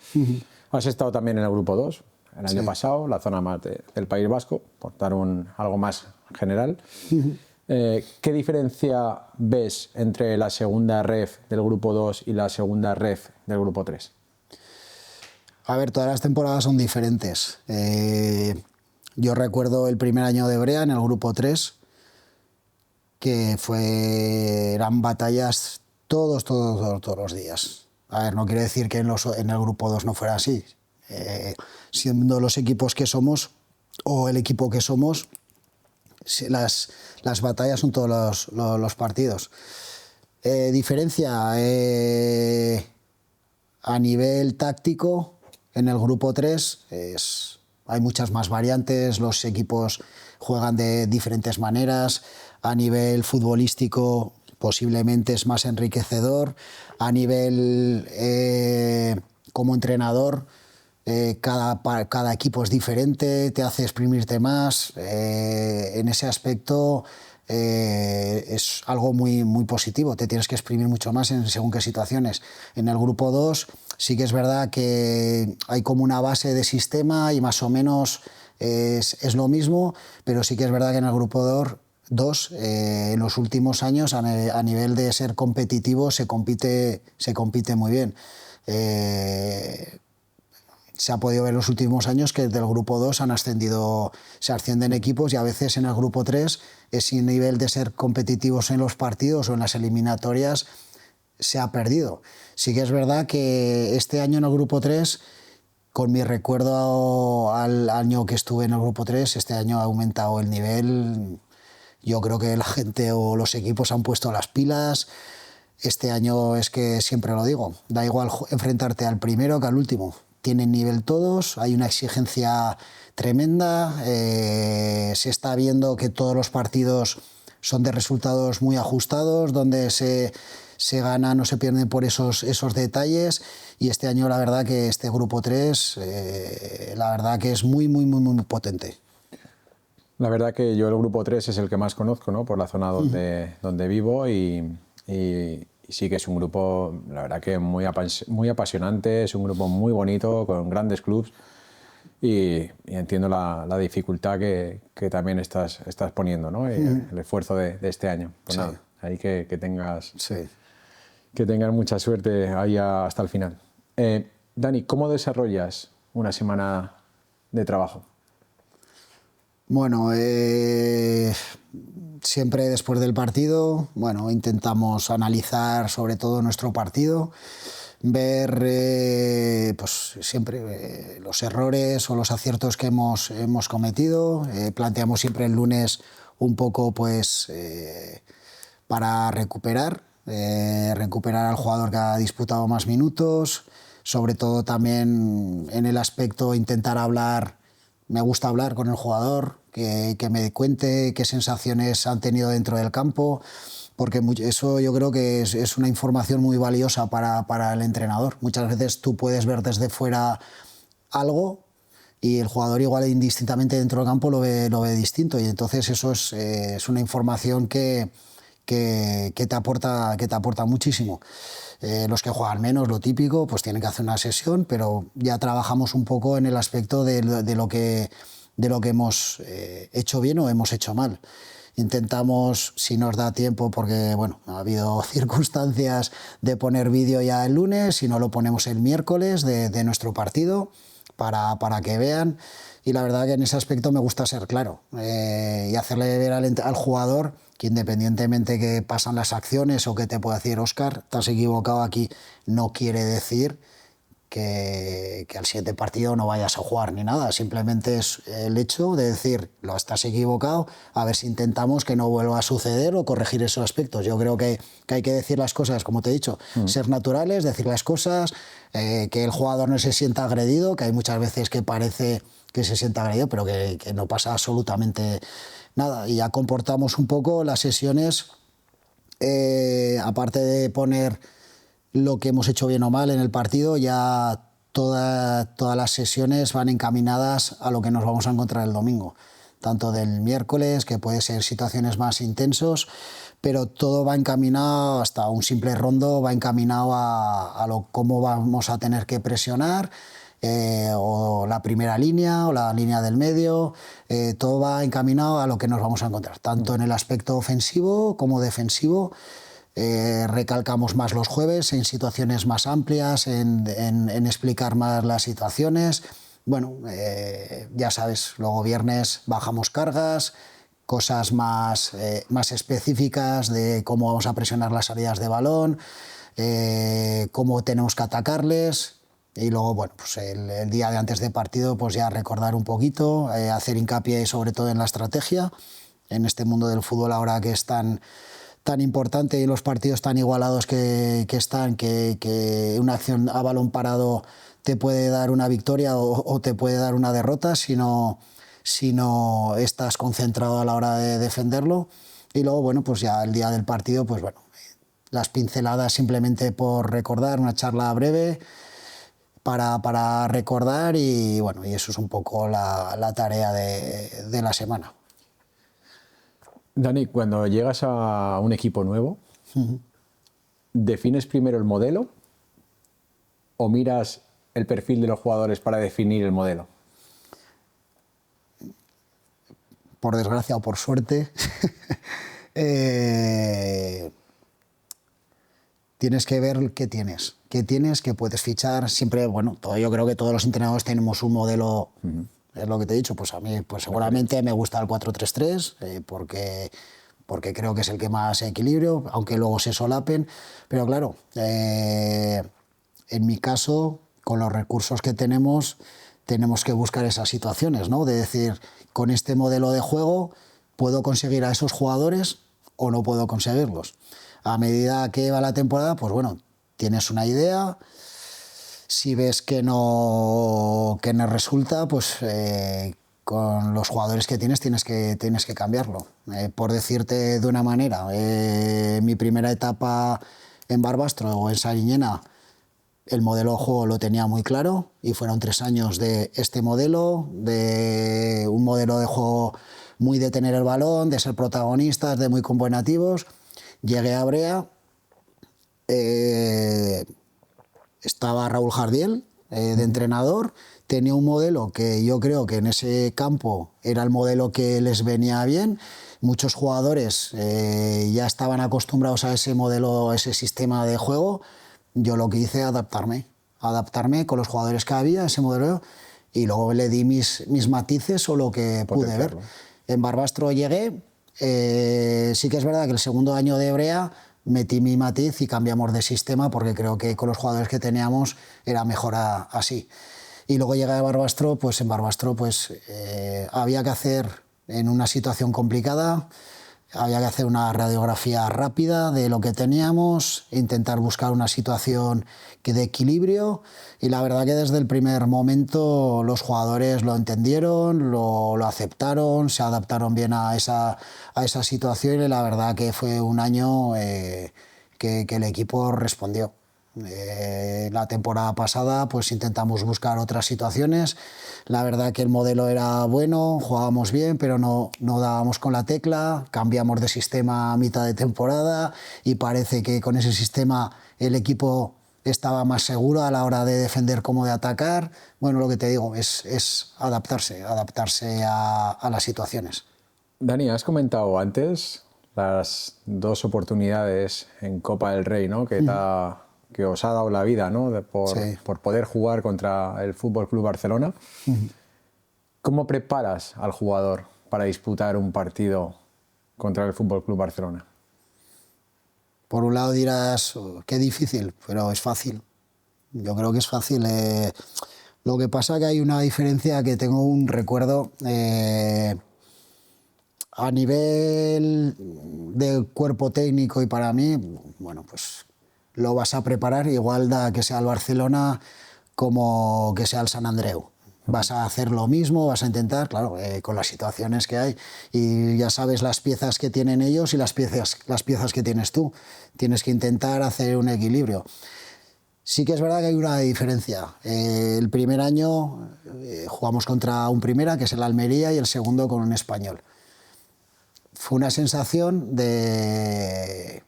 Speaker 1: Has estado también en el grupo 2 el año pasado, la zona más del País Vasco, por dar algo más general. ¿Qué diferencia ves entre la segunda REF del grupo 2 y la segunda REF del grupo 3?
Speaker 2: A ver, todas las temporadas son diferentes. Yo recuerdo el primer año de Brea en el grupo 3, que eran batallas todos los días. A ver, no quiere decir que en el grupo 2 no fuera así. Siendo los equipos que somos, o el equipo que somos, las batallas son todos los partidos. Diferencia a nivel táctico, en el grupo 3 hay muchas más variantes, los equipos juegan de diferentes maneras. A nivel futbolístico posiblemente es más enriquecedor. A nivel como entrenador, cada equipo es diferente, te hace exprimirte más. En ese aspecto es algo muy positivo, te tienes que exprimir mucho más según qué situaciones. En el grupo 2 sí que es verdad que hay como una base de sistema y más o menos es lo mismo, pero sí que es verdad que en el grupo 2 en los últimos años a nivel de ser competitivo se compite muy bien. Se ha podido ver en los últimos años que del grupo 2 se ascienden equipos, y a veces en el grupo 3 ese nivel de ser competitivos en los partidos o en las eliminatorias se ha perdido. Sí que es verdad que este año en el grupo 3, con mi recuerdo al año que estuve en el grupo 3, este año ha aumentado el nivel. Yo creo que la gente o los equipos han puesto las pilas. Este año, es que siempre lo digo, da igual enfrentarte al primero que al último. Tienen nivel todos, hay una exigencia tremenda, se está viendo que todos los partidos son de resultados muy ajustados, donde se ganan o se pierden por esos detalles, y este año la verdad que este grupo 3, la verdad que es muy potente.
Speaker 1: La verdad que yo el grupo 3 es el que más conozco, ¿no? Por la zona donde vivo, y sí que es un grupo, la verdad que muy apasionante, es un grupo muy bonito, con grandes clubes, y entiendo la dificultad que también estás poniendo, ¿no? El esfuerzo de este año. Pues nada, ahí que tengas mucha suerte ahí hasta el final. Dani, ¿cómo desarrollas una semana de trabajo?
Speaker 2: Bueno, siempre después del partido, bueno, intentamos analizar sobre todo nuestro partido, ver pues siempre los errores o los aciertos que hemos cometido. Planteamos siempre el lunes un poco pues para recuperar al jugador que ha disputado más minutos, sobre todo también en el aspecto intentar hablar. Me gusta hablar con el jugador, que me cuente qué sensaciones han tenido dentro del campo, porque eso yo creo que es una información muy valiosa para el entrenador. Muchas veces tú puedes ver desde fuera algo y el jugador igual indistintamente dentro del campo lo ve distinto, y entonces eso es una información que te aporta muchísimo. Los que juegan menos, lo típico, pues tienen que hacer una sesión, pero ya trabajamos un poco en el aspecto de lo que hemos hecho bien o hemos hecho mal. Intentamos, si nos da tiempo, porque bueno, ha habido circunstancias de poner vídeo ya el lunes, si no lo ponemos el miércoles de nuestro partido para que vean. Y la verdad que en ese aspecto me gusta ser claro y hacerle ver al jugador que independientemente que pasan las acciones o que te pueda decir Óscar, te has equivocado aquí, no quiere decir que al siguiente partido no vayas a jugar ni nada. Simplemente es el hecho de decir, lo estás equivocado, a ver si intentamos que no vuelva a suceder o corregir esos aspectos. Yo creo que hay que decir las cosas, como te he dicho, ser naturales, decir las cosas, que el jugador no se sienta agredido, que hay muchas veces que parece que se sienta agredido, pero que no pasa absolutamente nada. Y ya comportamos un poco las sesiones, aparte de poner lo que hemos hecho bien o mal en el partido, ya todas las sesiones van encaminadas a lo que nos vamos a encontrar el domingo, tanto del miércoles, que puede ser situaciones más intensos, pero todo va encaminado, hasta un simple rondo va encaminado a cómo vamos a tener que presionar, o la primera línea o la línea del medio, todo va encaminado a lo que nos vamos a encontrar, tanto en el aspecto ofensivo como defensivo. Recalcamos más los jueves en situaciones más amplias, en explicar más las situaciones. Bueno, ya sabes, luego viernes bajamos cargas, cosas más específicas de cómo vamos a presionar las salidas de balón, cómo tenemos que atacarles. Y luego, bueno, pues el día de antes de partido, pues ya recordar un poquito, hacer hincapié sobre todo en la estrategia, en este mundo del fútbol ahora que es tan importante y los partidos tan igualados que están, que una acción a balón parado te puede dar una victoria o te puede dar una derrota si no estás concentrado a la hora de defenderlo. Y luego, bueno, pues ya el día del partido, pues bueno, las pinceladas simplemente por recordar, una charla breve para recordar, y bueno, y eso es un poco la tarea de la semana.
Speaker 1: Dani, cuando llegas a un equipo nuevo, ¿defines primero el modelo o miras el perfil de los jugadores para definir el modelo?
Speaker 2: Por desgracia o por suerte, tienes que ver qué tienes, que puedes fichar. Siempre, bueno, yo creo que todos los entrenadores tenemos un modelo. Es lo que te he dicho, pues a mí pues seguramente me gusta el 4-3-3, porque creo que es el que más equilibrio, aunque luego se solapen. Pero claro, en mi caso, con los recursos que tenemos que buscar esas situaciones, ¿no? De decir, con este modelo de juego, ¿puedo conseguir a esos jugadores o no puedo conseguirlos? A medida que va la temporada, pues bueno, tienes una idea. Si ves que no resulta, pues con los jugadores que tienes que cambiarlo. Por decirte de una manera, mi primera etapa en Barbastro o en Sariñena, el modelo de juego lo tenía muy claro y fueron 3 años de este modelo, de un modelo de juego muy de tener el balón, de ser protagonistas, de muy combativos. Llegué a Brea, estaba Raúl Jardiel de entrenador, tenía un modelo que yo creo que en ese campo era el modelo que les venía bien. Muchos jugadores ya estaban acostumbrados a ese modelo, a ese sistema de juego. Yo lo que hice es adaptarme. adaptarme con los jugadores que había, ese modelo, y luego le di mis matices o lo que pude ver. En Barbastro llegué, sí que es verdad que el segundo año de Brea metí mi matiz y cambiamos de sistema porque creo que con los jugadores que teníamos era mejor así. Y luego llegué a Barbastro, pues en Barbastro pues, había que hacer, en una situación complicada, había que hacer una radiografía rápida de lo que teníamos, intentar buscar una situación que dé equilibrio, y la verdad que desde el primer momento los jugadores lo entendieron, lo aceptaron, se adaptaron bien a esa situación, y la verdad que fue un año que el equipo respondió. La temporada pasada pues intentamos buscar otras situaciones, la verdad que el modelo era bueno, jugábamos bien, pero no dábamos con la tecla, cambiamos de sistema a mitad de temporada y parece que con ese sistema el equipo estaba más seguro a la hora de defender como de atacar. Bueno, lo que te digo es adaptarse a las situaciones.
Speaker 1: Dani, has comentado antes las 2 oportunidades en Copa del Rey, ¿no? Que os ha dado la vida, ¿no? Por poder jugar contra el Fútbol Club Barcelona. ¿Cómo preparas al jugador para disputar un partido contra el Fútbol Club Barcelona?
Speaker 2: Por un lado dirás, qué difícil, pero es fácil. Yo creo que es fácil. Lo que pasa es que hay una diferencia, que tengo un recuerdo a nivel de cuerpo técnico, y para mí, bueno, pues lo vas a preparar igual da que sea el Barcelona como que sea el Sant Andreu. Vas a hacer lo mismo, vas a intentar, claro, con las situaciones que hay, y ya sabes las piezas que tienen ellos y las piezas que tienes tú. Tienes que intentar hacer un equilibrio. Sí que es verdad que hay una diferencia. El primer año jugamos contra un primera, que es el Almería, y el segundo con un Español. Fue una sensación de...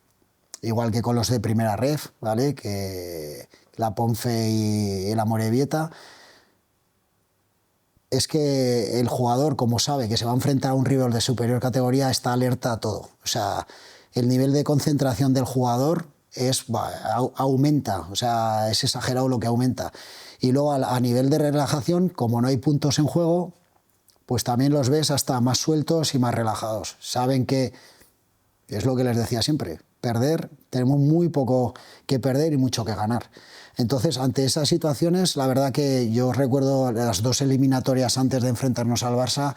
Speaker 2: igual que con los de primera ref, ¿vale? Que la Ponfe y la Amorebieta, es que el jugador, como sabe que se va a enfrentar a un rival de superior categoría, está alerta a todo. O sea, el nivel de concentración del jugador aumenta, o sea, es exagerado lo que aumenta. Y luego a nivel de relajación, como no hay puntos en juego, pues también los ves hasta más sueltos y más relajados. Saben que, es lo que les decía siempre, perder, tenemos muy poco que perder y mucho que ganar. Entonces, ante esas situaciones, la verdad que yo recuerdo las 2 eliminatorias antes de enfrentarnos al Barça,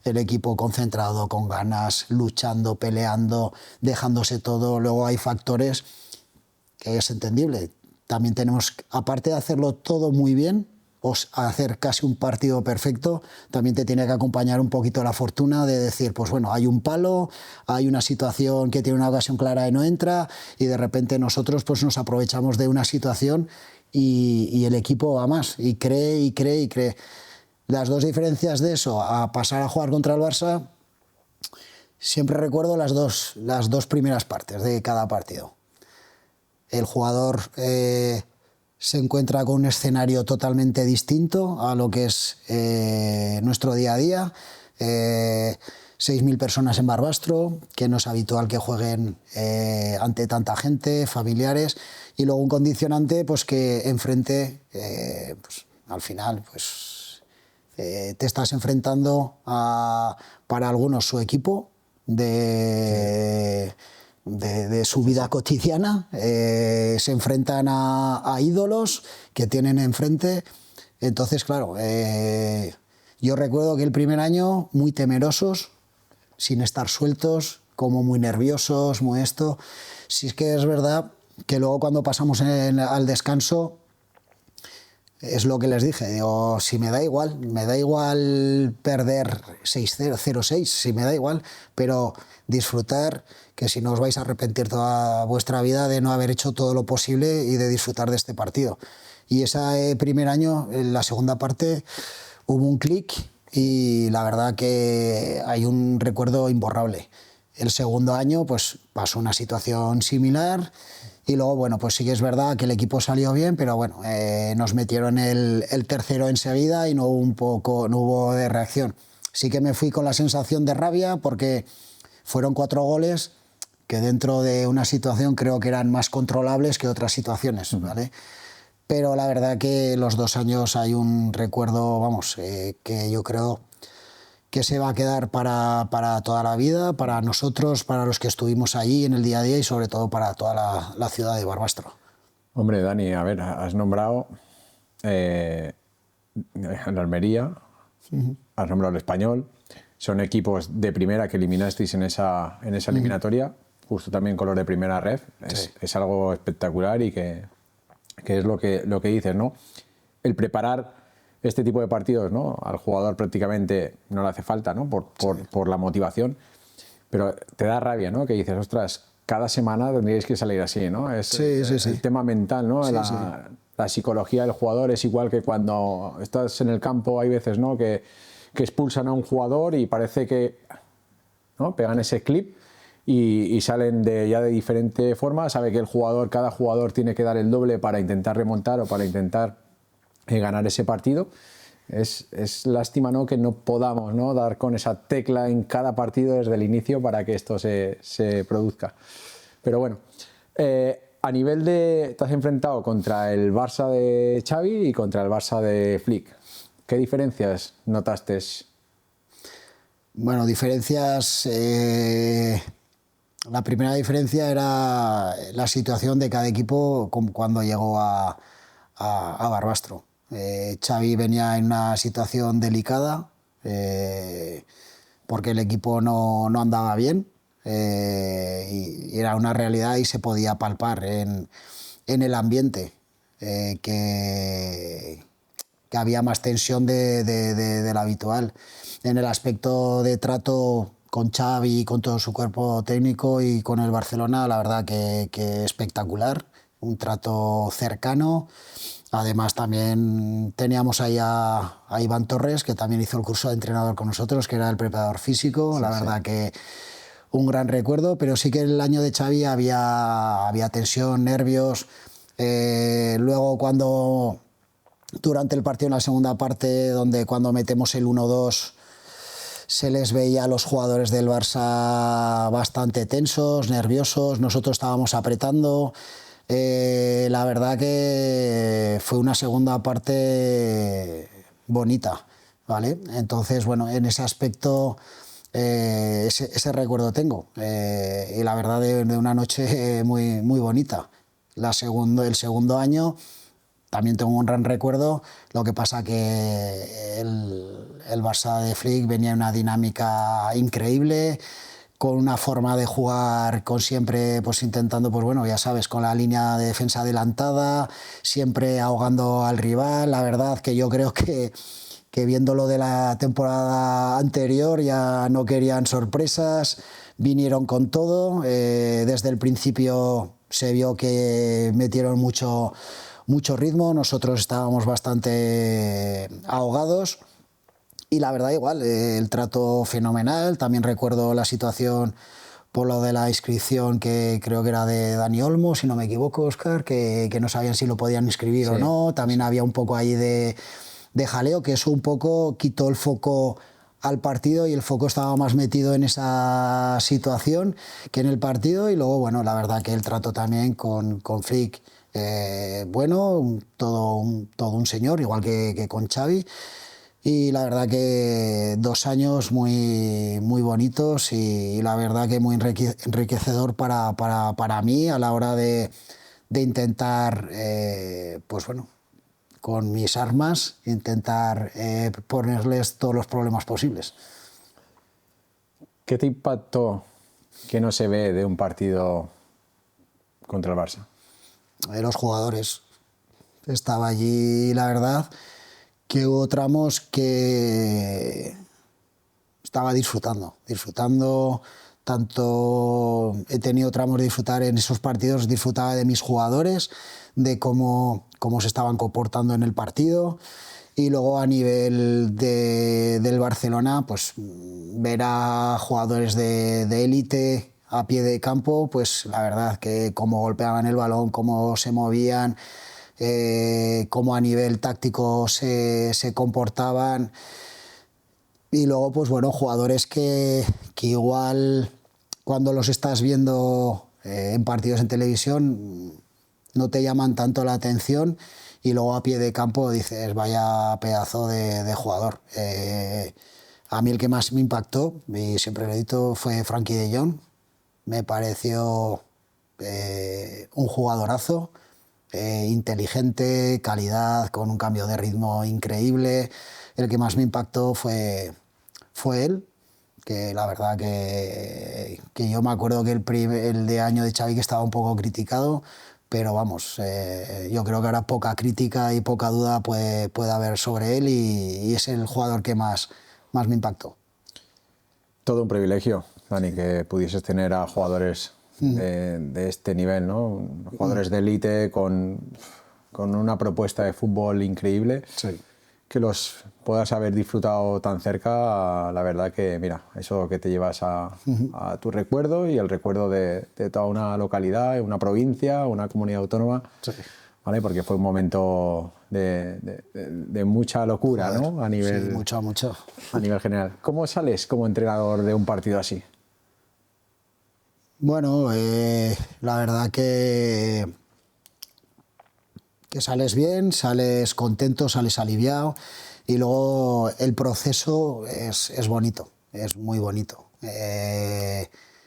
Speaker 2: el equipo concentrado, con ganas, luchando, peleando, dejándose todo. Luego hay factores que es entendible. También tenemos, aparte de hacerlo todo muy bien, o hacer casi un partido perfecto, también te tiene que acompañar un poquito la fortuna de decir, pues bueno, hay un palo, hay una situación que tiene una ocasión clara y no entra, y de repente nosotros pues nos aprovechamos de una situación y el equipo va más, y cree, y cree, y cree. Las 2 diferencias de eso a pasar a jugar contra el Barça, siempre recuerdo las dos primeras partes de cada partido. El jugador se encuentra con un escenario totalmente distinto a lo que es nuestro día a día. 6.000 personas en Barbastro, que no es habitual que jueguen ante tanta gente, familiares, y luego un condicionante pues que enfrente, pues, al final, pues, te estás enfrentando a, para algunos, su equipo de su vida cotidiana, se enfrentan a ídolos que tienen enfrente. Entonces, claro, yo recuerdo que el primer año muy temerosos, sin estar sueltos, como muy nerviosos, muy esto. Si es que es verdad que luego cuando pasamos al descanso, es lo que les dije, digo, si me da igual perder 6-0, 0-6, si me da igual, pero disfrutar, que si no os vais a arrepentir toda vuestra vida de no haber hecho todo lo posible y de disfrutar de este partido. Y ese primer año, en la segunda parte, hubo un clic y la verdad que hay un recuerdo imborrable. El segundo año pues pasó una situación similar. Y luego, bueno, pues sí que es verdad que el equipo salió bien, pero bueno, nos metieron el tercero enseguida y no hubo de reacción. Sí que me fui con la sensación de rabia porque fueron 4 goles que dentro de una situación creo que eran más controlables que otras situaciones, ¿vale? pero la verdad que los 2 años hay un recuerdo, vamos, que yo creo que se va a quedar para toda la vida, para nosotros, para los que estuvimos allí en el día a día y sobre todo para toda la ciudad de Barbastro.
Speaker 1: Hombre, Dani, a ver, has nombrado la Almería, has nombrado el Español, son equipos de primera que eliminasteis en esa eliminatoria, justo también con los de primera ref, es algo espectacular y que es lo que dices, ¿no? El preparar este tipo de partidos, ¿no? Al jugador prácticamente no le hace falta, ¿no? Por la motivación, pero te da rabia, ¿no? Que dices, ostras, cada semana tendríais que salir así, ¿no? Es el tema mental, ¿no? La psicología del jugador es igual que cuando estás en el campo, hay veces, ¿no? Que expulsan a un jugador y parece que, ¿no? Pegan ese clip y salen ya de diferente forma. Sabe que cada jugador tiene que dar el doble para intentar remontar o para intentar ganar ese partido. Es lástima, ¿no? Que no podamos, ¿no? Dar con esa tecla en cada partido desde el inicio para que esto se produzca. Pero bueno, a nivel te has enfrentado contra el Barça de Xavi y contra el Barça de Flick. ¿Qué diferencias notaste?
Speaker 2: Bueno, diferencias... la primera diferencia era la situación de cada equipo cuando llegó a Barbastro. Xavi venía en una situación delicada porque el equipo no andaba bien y era una realidad y se podía palpar en el ambiente que había más tensión de la habitual. En el aspecto de trato con Xavi, con todo su cuerpo técnico y con el Barcelona, la verdad que espectacular, un trato cercano. Además también teníamos ahí a Iván Torres, que también hizo el curso de entrenador con nosotros, que era el preparador físico, la verdad que un gran recuerdo, pero sí que el año de Xavi había tensión, nervios. Luego durante el partido en la segunda parte, cuando metemos el 1-2, se les veía a los jugadores del Barça bastante tensos, nerviosos, nosotros estábamos apretando. La verdad que fue una segunda parte bonita, ¿vale? Entonces, bueno, en ese aspecto ese recuerdo tengo y la verdad de una noche muy, muy bonita. El segundo año también tengo un gran recuerdo, lo que pasa que el Barça de Flick venía en una dinámica increíble, con una forma de jugar siempre pues intentando, pues bueno, ya sabes, con la línea de defensa adelantada, siempre ahogando al rival. La verdad que yo creo que viendo lo de la temporada anterior ya no querían sorpresas, vinieron con todo. Desde el principio se vio que metieron mucho ritmo, nosotros estábamos bastante ahogados y la verdad igual, el trato fenomenal. También recuerdo la situación por lo de la inscripción que creo que era de Dani Olmo, si no me equivoco, Óscar, que no sabían si lo podían inscribir o no. También había un poco ahí de jaleo, que eso un poco quitó el foco al partido y el foco estaba más metido en esa situación que en el partido. Y luego, bueno, la verdad que el trato también con Flick, bueno, todo un señor, igual que con Xavi. Y la verdad que 2 años muy, muy bonitos y la verdad que muy enriquecedor para mí a la hora de intentar, pues bueno, con mis armas, intentar ponerles todos los problemas posibles.
Speaker 1: ¿Qué te impactó que no se ve de un partido contra el Barça?
Speaker 2: Los jugadores. Estaba allí, la verdad, que hubo tramos que estaba disfrutando, tanto he tenido tramos de disfrutar en esos partidos, disfrutaba de mis jugadores, de cómo se estaban comportando en el partido, y luego a nivel del Barcelona, pues ver a jugadores de élite a pie de campo, pues la verdad que cómo golpeaban el balón, cómo se movían, cómo a nivel táctico se comportaban. Y luego, pues bueno, jugadores que igual cuando los estás viendo en partidos en televisión no te llaman tanto la atención y luego a pie de campo dices, vaya pedazo de jugador. A mí el que más me impactó, y siempre lo he dicho, fue Frenkie de Jong. Me pareció un jugadorazo, inteligente, calidad, con un cambio de ritmo increíble. El que más me impactó fue él, que la verdad que yo me acuerdo que el de año de Xavi que estaba un poco criticado, pero vamos, yo creo que ahora poca crítica y poca duda puede haber sobre él y es el jugador que más me impactó.
Speaker 1: Todo un privilegio, Dani, que pudieses tener a jugadores de este nivel, ¿no? Jugadores de élite con una propuesta de fútbol increíble.
Speaker 2: Sí.
Speaker 1: Que los puedas haber disfrutado tan cerca, la verdad que, mira, eso que te llevas a tu recuerdo y el recuerdo de toda una localidad, una provincia, una comunidad autónoma,
Speaker 2: Sí.
Speaker 1: ¿vale? Porque fue un momento de mucha locura,
Speaker 2: Joder,
Speaker 1: ¿no? A nivel,
Speaker 2: sí, mucho.
Speaker 1: a nivel general. ¿Cómo sales como entrenador de un partido así?
Speaker 2: Bueno, la verdad que sales bien, sales contento, sales aliviado y luego el proceso es bonito, es muy bonito.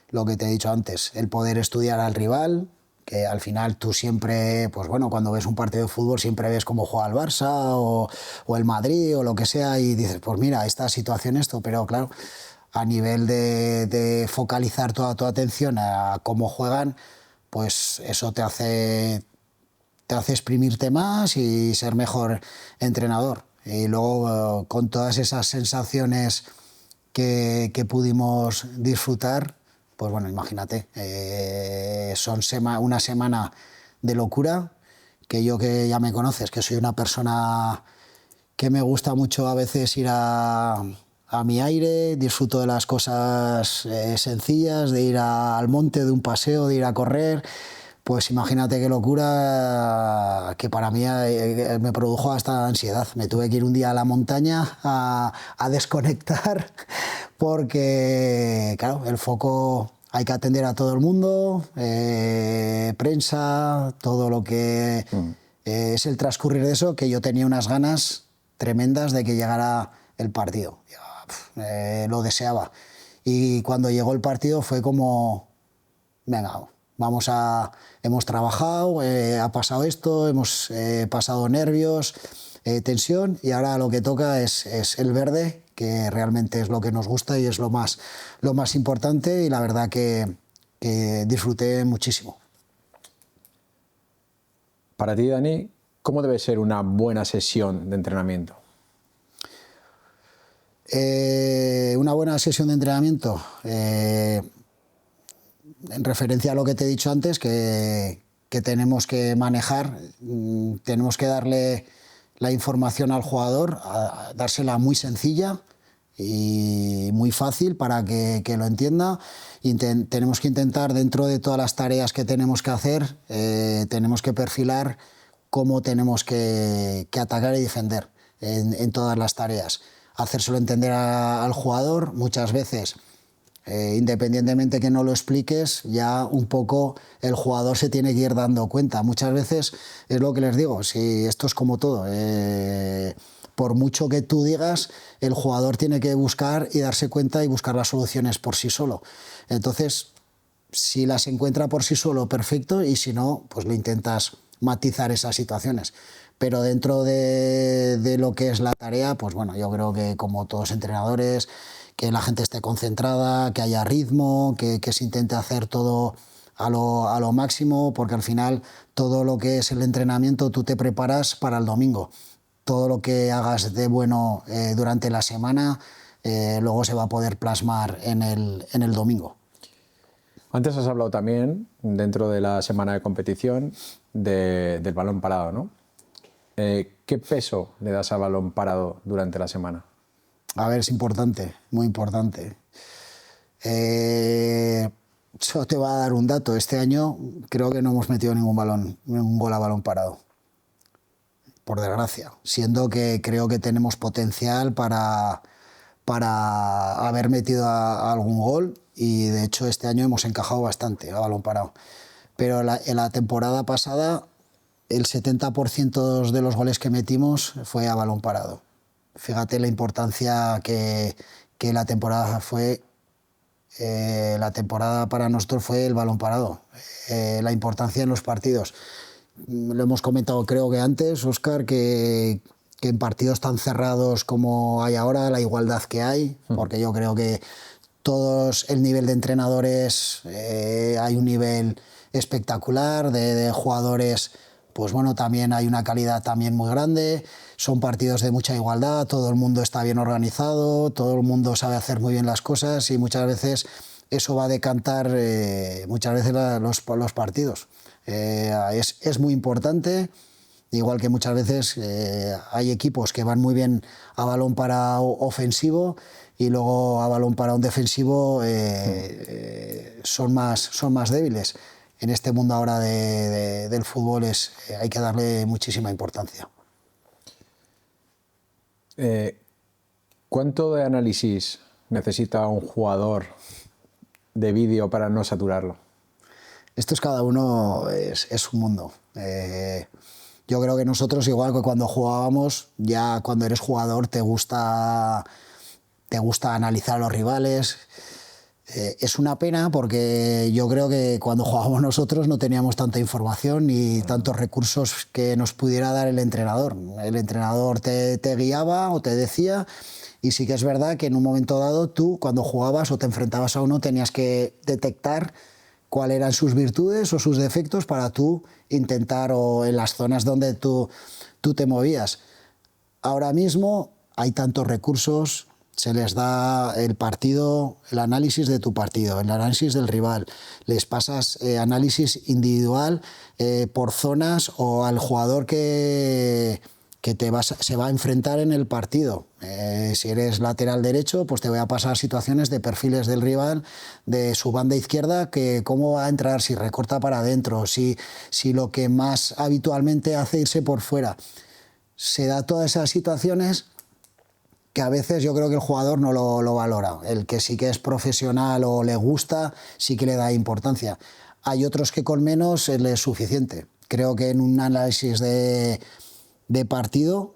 Speaker 2: Lo que te he dicho antes, el poder estudiar al rival, que al final tú siempre, pues bueno, cuando ves un partido de fútbol siempre ves cómo juega el Barça o el Madrid o lo que sea y dices, pues mira, esta situación esto, pero claro, a nivel de focalizar toda tu atención a cómo juegan, pues eso te hace exprimirte más y ser mejor entrenador. Y luego con todas esas sensaciones que pudimos disfrutar, pues bueno, imagínate, son una semana de locura, que yo que ya me conoces, que soy una persona que me gusta mucho a veces ir a mi aire, disfruto de las cosas sencillas, de ir al monte, de un paseo, de ir a correr. Pues imagínate qué locura que para mí me produjo hasta ansiedad. Me tuve que ir un día a la montaña a desconectar porque, claro, el foco hay que atender a todo el mundo, prensa, todo lo que es el transcurrir de eso, que yo tenía unas ganas tremendas de que llegara el partido. Lo deseaba. Y cuando llegó el partido fue como, venga, hemos trabajado, ha pasado esto, hemos pasado nervios, tensión y ahora lo que toca es el verde, que realmente es lo que nos gusta y es lo más importante y la verdad que disfruté muchísimo.
Speaker 1: Para ti, Dani, ¿cómo debe ser una buena sesión de entrenamiento?
Speaker 2: Una buena sesión de entrenamiento, en referencia a lo que te he dicho antes, que tenemos que manejar, tenemos que darle la información al jugador, dársela muy sencilla y muy fácil para que lo entienda. Tenemos que intentar, dentro de todas las tareas que tenemos que hacer, tenemos que perfilar cómo tenemos que atacar y defender en todas las tareas. Hacérselo entender al jugador muchas veces. Independientemente que no lo expliques, ya un poco el jugador se tiene que ir dando cuenta. Muchas veces es lo que les digo, si esto es como todo, por mucho que tú digas, el jugador tiene que buscar y darse cuenta y buscar las soluciones por sí solo. Entonces, si las encuentra por sí solo, perfecto, y si no, pues lo intentas matizar esas situaciones. Pero dentro de lo que es la tarea, pues bueno, yo creo que como todos entrenadores, que la gente esté concentrada, que haya ritmo, que se intente hacer todo a lo máximo, porque al final todo lo que es el entrenamiento tú te preparas para el domingo. Todo lo que hagas de bueno durante la semana luego se va a poder plasmar en el domingo.
Speaker 1: Antes has hablado también, dentro de la semana de competición, del balón parado, ¿no? ¿Qué peso le das al balón parado durante la semana?
Speaker 2: A ver, es importante, muy importante. Yo te voy a dar un dato. Este año creo que no hemos metido ningún gol a balón parado. Por desgracia. Siendo que creo que tenemos potencial para haber metido algún gol y de hecho este año hemos encajado bastante a balón parado. Pero en la temporada pasada el 70% de los goles que metimos fue a balón parado. Fíjate la importancia que la temporada fue. La temporada para nosotros fue el balón parado, la importancia en los partidos. Lo hemos comentado creo que antes, Óscar, que en partidos tan cerrados como hay ahora, la igualdad que hay, porque yo creo que todos, el nivel de entrenadores, hay un nivel espectacular, de jugadores, pues bueno, también hay una calidad también muy grande, son partidos de mucha igualdad, todo el mundo está bien organizado, todo el mundo sabe hacer muy bien las cosas y muchas veces eso va a decantar muchas veces los partidos. Es muy importante, igual que muchas veces hay equipos que van muy bien a balón para ofensivo y luego a balón para un defensivo son más débiles. En este mundo ahora del fútbol hay que darle muchísima importancia.
Speaker 1: ¿Cuánto de análisis necesita un jugador de vídeo para no saturarlo?
Speaker 2: Esto es cada uno, es un mundo. Yo creo que nosotros, igual que cuando jugábamos, ya cuando eres jugador te gusta analizar a los rivales. Es una pena porque yo creo que cuando jugábamos nosotros no teníamos tanta información ni tantos recursos que nos pudiera dar el entrenador. El entrenador te guiaba o te decía, y sí que es verdad que en un momento dado tú, cuando jugabas o te enfrentabas a uno, tenías que detectar cuáles eran sus virtudes o sus defectos para tú intentar, o en las zonas donde tú te movías. Ahora mismo hay tantos recursos, se les da el partido, el análisis de tu partido, el análisis del rival, les pasas análisis individual por zonas o al jugador que se va a enfrentar en el partido. Si eres lateral derecho, pues te voy a pasar situaciones de perfiles del rival, de su banda izquierda, que cómo va a entrar, si recorta para adentro, si lo que más habitualmente hace irse por fuera. Se da todas esas situaciones que a veces yo creo que el jugador no lo valora. El que sí que es profesional o le gusta, sí que le da importancia. Hay otros que con menos le es suficiente. Creo que en un análisis de partido,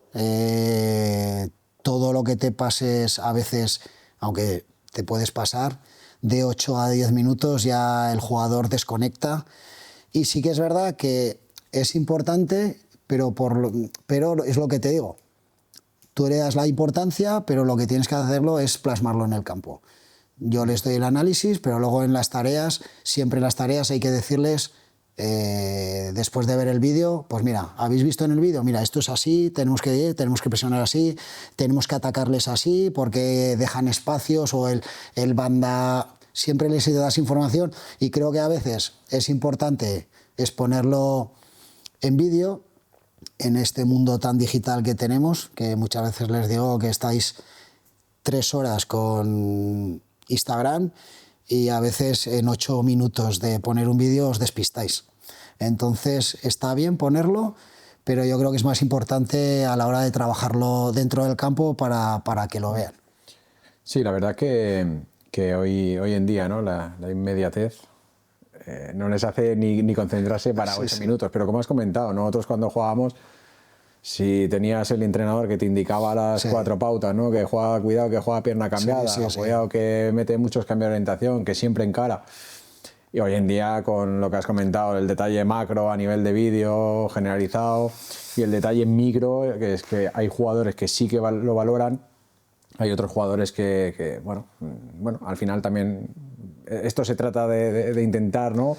Speaker 2: todo lo que te pases a veces, aunque te puedes pasar, de 8 a 10 minutos ya el jugador desconecta. Y sí que es verdad que es importante, pero es lo que te digo. Tú le das la importancia, pero lo que tienes que hacerlo es plasmarlo en el campo. Yo les doy el análisis, pero luego en las tareas, siempre en las tareas hay que decirles, después de ver el vídeo, pues mira, ¿habéis visto en el vídeo? Mira, esto es así, tenemos que presionar así, tenemos que atacarles así, porque dejan espacios o el banda... Siempre les das información y creo que a veces es importante exponerlo en vídeo, en este mundo tan digital que tenemos, que muchas veces les digo que estáis 3 horas con Instagram y a veces en 8 minutos de poner un vídeo os despistáis. Entonces está bien ponerlo, pero yo creo que es más importante a la hora de trabajarlo dentro del campo para que lo vean.
Speaker 1: Sí, la verdad que hoy en día, ¿no? la inmediatez no les hace ni concentrarse para 8 minutos, pero como has comentado, nosotros cuando jugábamos, si tenías el entrenador que te indicaba las 4 pautas, ¿no? Que juega, cuidado que juega pierna cambiada, cuidado que mete muchos cambios de orientación, que siempre encara. Y hoy en día, con lo que has comentado, el detalle macro a nivel de vídeo generalizado y el detalle micro, que es que hay jugadores que sí que lo valoran, hay otros jugadores que bueno, al final también esto se trata de intentar, ¿no?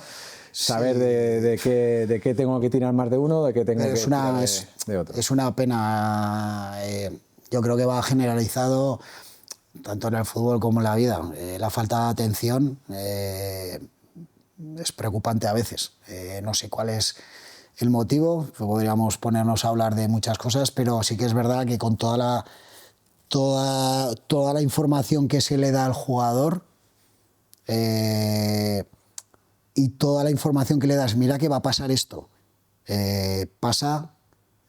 Speaker 1: Saber de qué tengo que tirar más de uno, de qué tengo que tirar de otro.
Speaker 2: Es una pena, yo creo que va generalizado tanto en el fútbol como en la vida. La falta de atención es preocupante a veces. No sé cuál es el motivo, podríamos ponernos a hablar de muchas cosas, pero sí que es verdad que con toda la información que se le da al jugador y toda la información que le das, mira que va a pasar esto, pasa,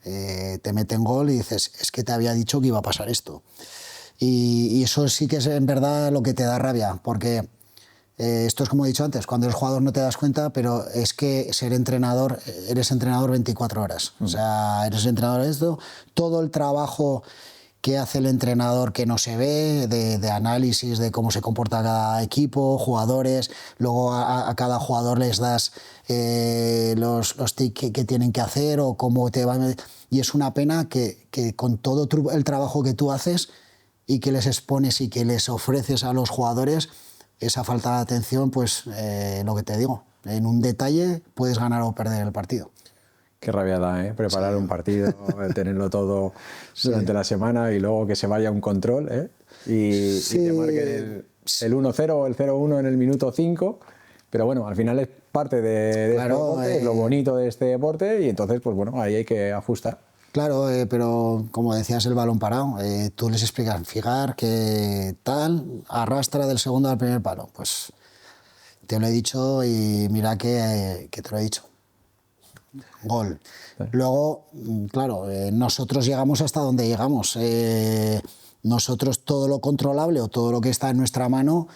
Speaker 2: te meten gol y dices, es que te había dicho que iba a pasar esto. Y eso sí que es en verdad lo que te da rabia, porque Esto es como he dicho antes, cuando eres jugador no te das cuenta, pero es que ser entrenador, eres entrenador 24 horas. O sea, eres entrenador de esto, todo el trabajo que hace el entrenador que no se ve, de análisis de cómo se comporta cada equipo, jugadores, luego a cada jugador les das los tics que tienen que hacer o cómo te van. Y es una pena que con todo el trabajo que tú haces y que les expones y que les ofreces a los jugadores, esa falta de atención, pues lo que te digo, en un detalle puedes ganar o perder el partido.
Speaker 1: Qué rabia da, ¿eh? Preparar un partido, tenerlo todo durante la semana y luego que se vaya a un control, ¿eh? Y te marquen el 1-0 o el 0-1 en el minuto 5. Pero bueno, al final es parte de este deporte, es lo bonito de este deporte y entonces, pues bueno, ahí hay que ajustar.
Speaker 2: Claro, pero como decías, el balón parado, tú les explicas, fijar que tal, arrastra del segundo al primer palo. Pues te lo he dicho y mira que te lo he dicho. Gol. Luego, claro, nosotros llegamos hasta donde llegamos. Nosotros todo lo controlable o todo lo que está en nuestra mano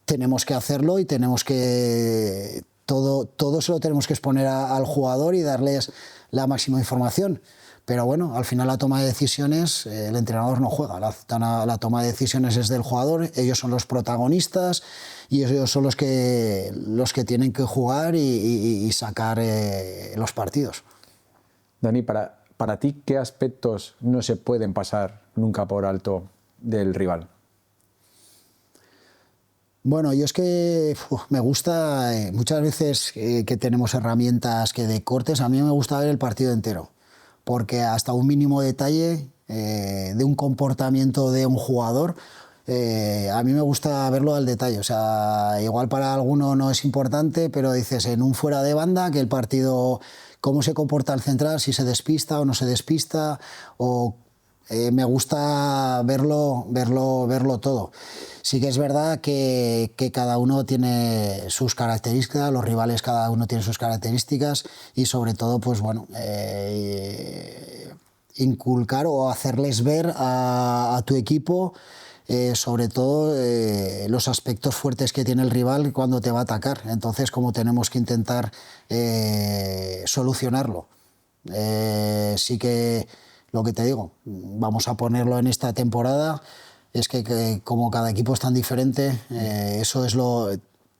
Speaker 2: tenemos que hacerlo y tenemos que... Todo se lo tenemos que exponer al jugador y darles la máxima información. Pero bueno, al final la toma de decisiones, el entrenador no juega, la toma de decisiones es del jugador, ellos son los protagonistas y ellos son los que tienen que jugar y sacar los partidos.
Speaker 1: Dani, para ti, ¿qué aspectos no se pueden pasar nunca por alto del rival?
Speaker 2: Bueno, yo es que me gusta, muchas veces que tenemos herramientas que de cortes, a mí me gusta ver el partido entero. Porque hasta un mínimo detalle de un comportamiento de un jugador, a mí me gusta verlo al detalle. O sea, igual para alguno no es importante, pero dices en un fuera de banda que el partido, cómo se comporta el central, si se despista o no se despista, o me gusta verlo todo. Sí que es verdad que cada uno tiene sus características, los rivales cada uno tiene sus características y sobre todo, pues bueno, inculcar o hacerles ver a tu equipo sobre todo los aspectos fuertes que tiene el rival cuando te va a atacar. Entonces, como tenemos que intentar solucionarlo. Sí que lo que te digo, vamos a ponerlo en esta temporada. Es que como cada equipo es tan diferente, eso es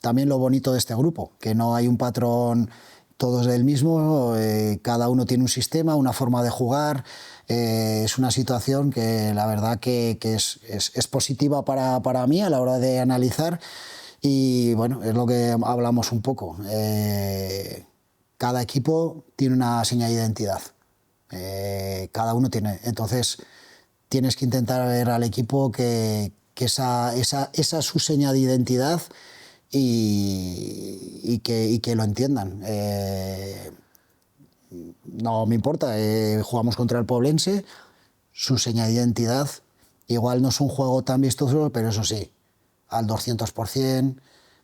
Speaker 2: también lo bonito de este grupo, que no hay un patrón todos del mismo, cada uno tiene un sistema, una forma de jugar, es una situación que la verdad que es positiva para mí a la hora de analizar y bueno, es lo que hablamos un poco. Cada equipo tiene una señal de identidad, cada uno tiene, entonces tienes que intentar ver al equipo que esa es su señal de identidad y que lo entiendan. No me importa, jugamos contra el Poblense, su señal de identidad, igual no es un juego tan vistoso, pero eso sí, al 200%,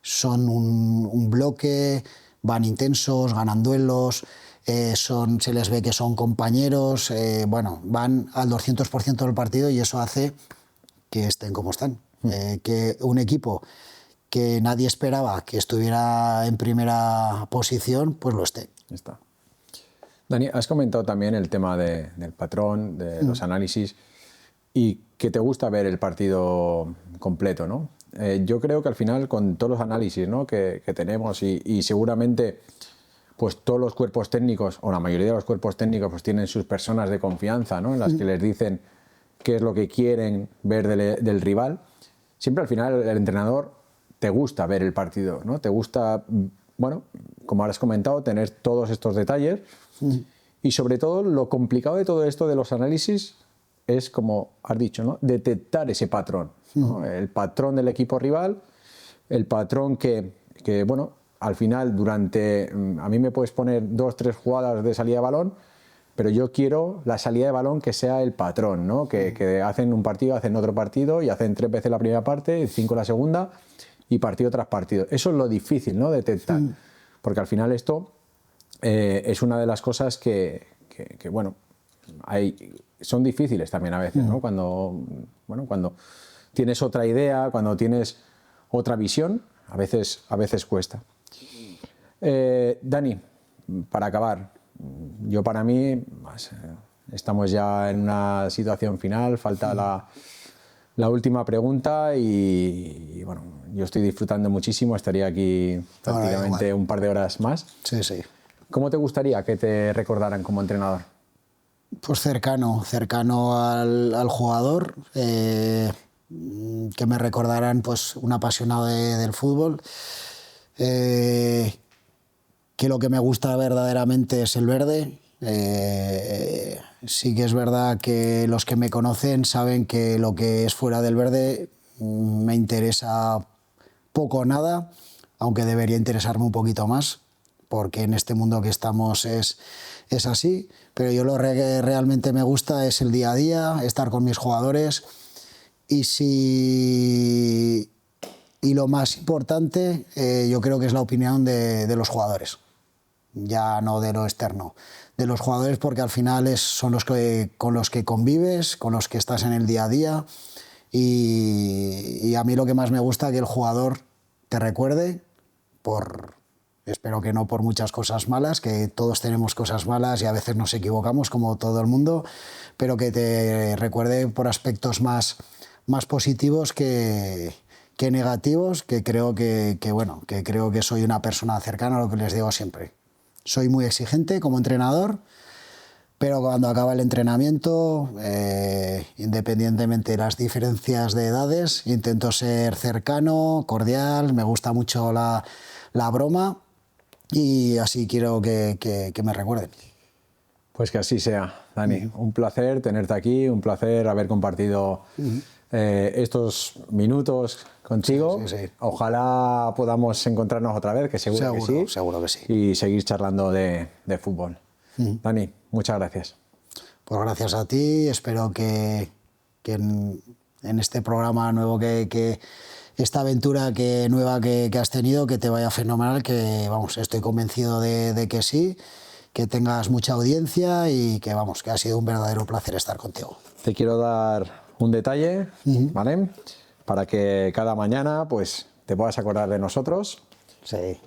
Speaker 2: son un bloque, van intensos, ganan duelos, se les ve que son compañeros, bueno, van al 200% del partido y eso hace que estén como están. Que un equipo que nadie esperaba que estuviera en primera posición, pues lo esté.
Speaker 1: Está. Dani, has comentado también el tema del patrón, de los análisis y que te gusta ver el partido completo, ¿no? Yo creo que al final con todos los análisis, ¿no?, que tenemos y seguramente pues todos los cuerpos técnicos o la mayoría de los cuerpos técnicos pues tienen sus personas de confianza, ¿no?, en las que les dicen qué es lo que quieren ver del rival. Siempre al final el entrenador te gusta ver el partido, ¿no? Te gusta, bueno, como ahora has comentado, tener todos estos detalles y sobre todo lo complicado de todo esto de los análisis es, como has dicho, ¿no?, detectar ese patrón, ¿no? El patrón del equipo rival, el patrón que bueno, al final a mí me puedes poner 2 o 3 jugadas de salida de balón, pero yo quiero la salida de balón que sea el patrón, ¿no? Que hacen un partido, hacen otro partido y hacen 3 veces la primera parte, 5 la segunda y partido tras partido. Eso es lo difícil, ¿no?, detectar, porque al final esto es una de las cosas que bueno, son difíciles también a veces, ¿no? Cuando tienes otra idea, cuando tienes otra visión, a veces cuesta. Dani, para acabar, para mí, estamos ya en una situación final, falta la última pregunta y bueno, yo estoy disfrutando muchísimo, estaría aquí prácticamente un par de horas más.
Speaker 2: Sí, sí.
Speaker 1: ¿Cómo te gustaría que te recordaran como entrenador?
Speaker 2: Pues cercano al jugador, que me recordaran pues un apasionado del fútbol, que lo que me gusta verdaderamente es el verde. Sí que es verdad que los que me conocen saben que lo que es fuera del verde me interesa poco o nada, aunque debería interesarme un poquito más, porque en este mundo que estamos es así, pero yo lo que realmente me gusta es el día a día, estar con mis jugadores y lo más importante yo creo que es la opinión de los jugadores, ya no de lo externo, de los jugadores, porque al final son con los que convives, con los que estás en el día a día y a mí lo que más me gusta es que el jugador te recuerde espero que no por muchas cosas malas, que todos tenemos cosas malas y a veces nos equivocamos como todo el mundo, pero que te recuerde por aspectos más positivos que negativos, que creo que creo que soy una persona cercana a lo que les digo siempre. Soy muy exigente como entrenador, pero cuando acaba el entrenamiento, independientemente de las diferencias de edades, intento ser cercano, cordial, me gusta mucho la broma y así quiero que me recuerden.
Speaker 1: Pues que así sea, Dani. Un placer tenerte aquí, un placer haber compartido estos minutos contigo.
Speaker 2: Sí.
Speaker 1: Ojalá podamos encontrarnos otra vez, que seguro que sí.
Speaker 2: Seguro que sí.
Speaker 1: Y seguir charlando de fútbol. Dani, muchas gracias.
Speaker 2: Pues gracias a ti. Espero que en este programa nuevo esta aventura nueva que has tenido, que te vaya fenomenal, que vamos, estoy convencido de que sí, que tengas mucha audiencia y que vamos, que ha sido un verdadero placer estar contigo.
Speaker 1: Te quiero dar un detalle, ¿vale? Para que cada mañana pues te puedas acordar de nosotros.
Speaker 2: Sí.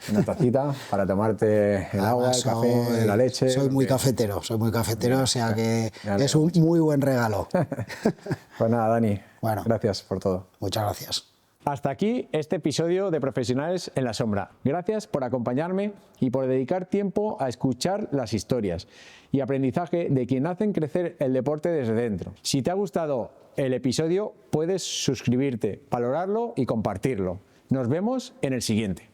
Speaker 1: Una tacita para tomarte el agua, el café, la leche.
Speaker 2: Soy muy cafetero, o sea que es un muy buen regalo.
Speaker 1: Pues nada, Dani,
Speaker 2: bueno,
Speaker 1: gracias por todo.
Speaker 2: Muchas gracias.
Speaker 1: Hasta aquí este episodio de Profesionales en la Sombra. Gracias por acompañarme y por dedicar tiempo a escuchar las historias y aprendizaje de quien hacen crecer el deporte desde dentro. Si te ha gustado el episodio, puedes suscribirte, valorarlo y compartirlo. Nos vemos en el siguiente.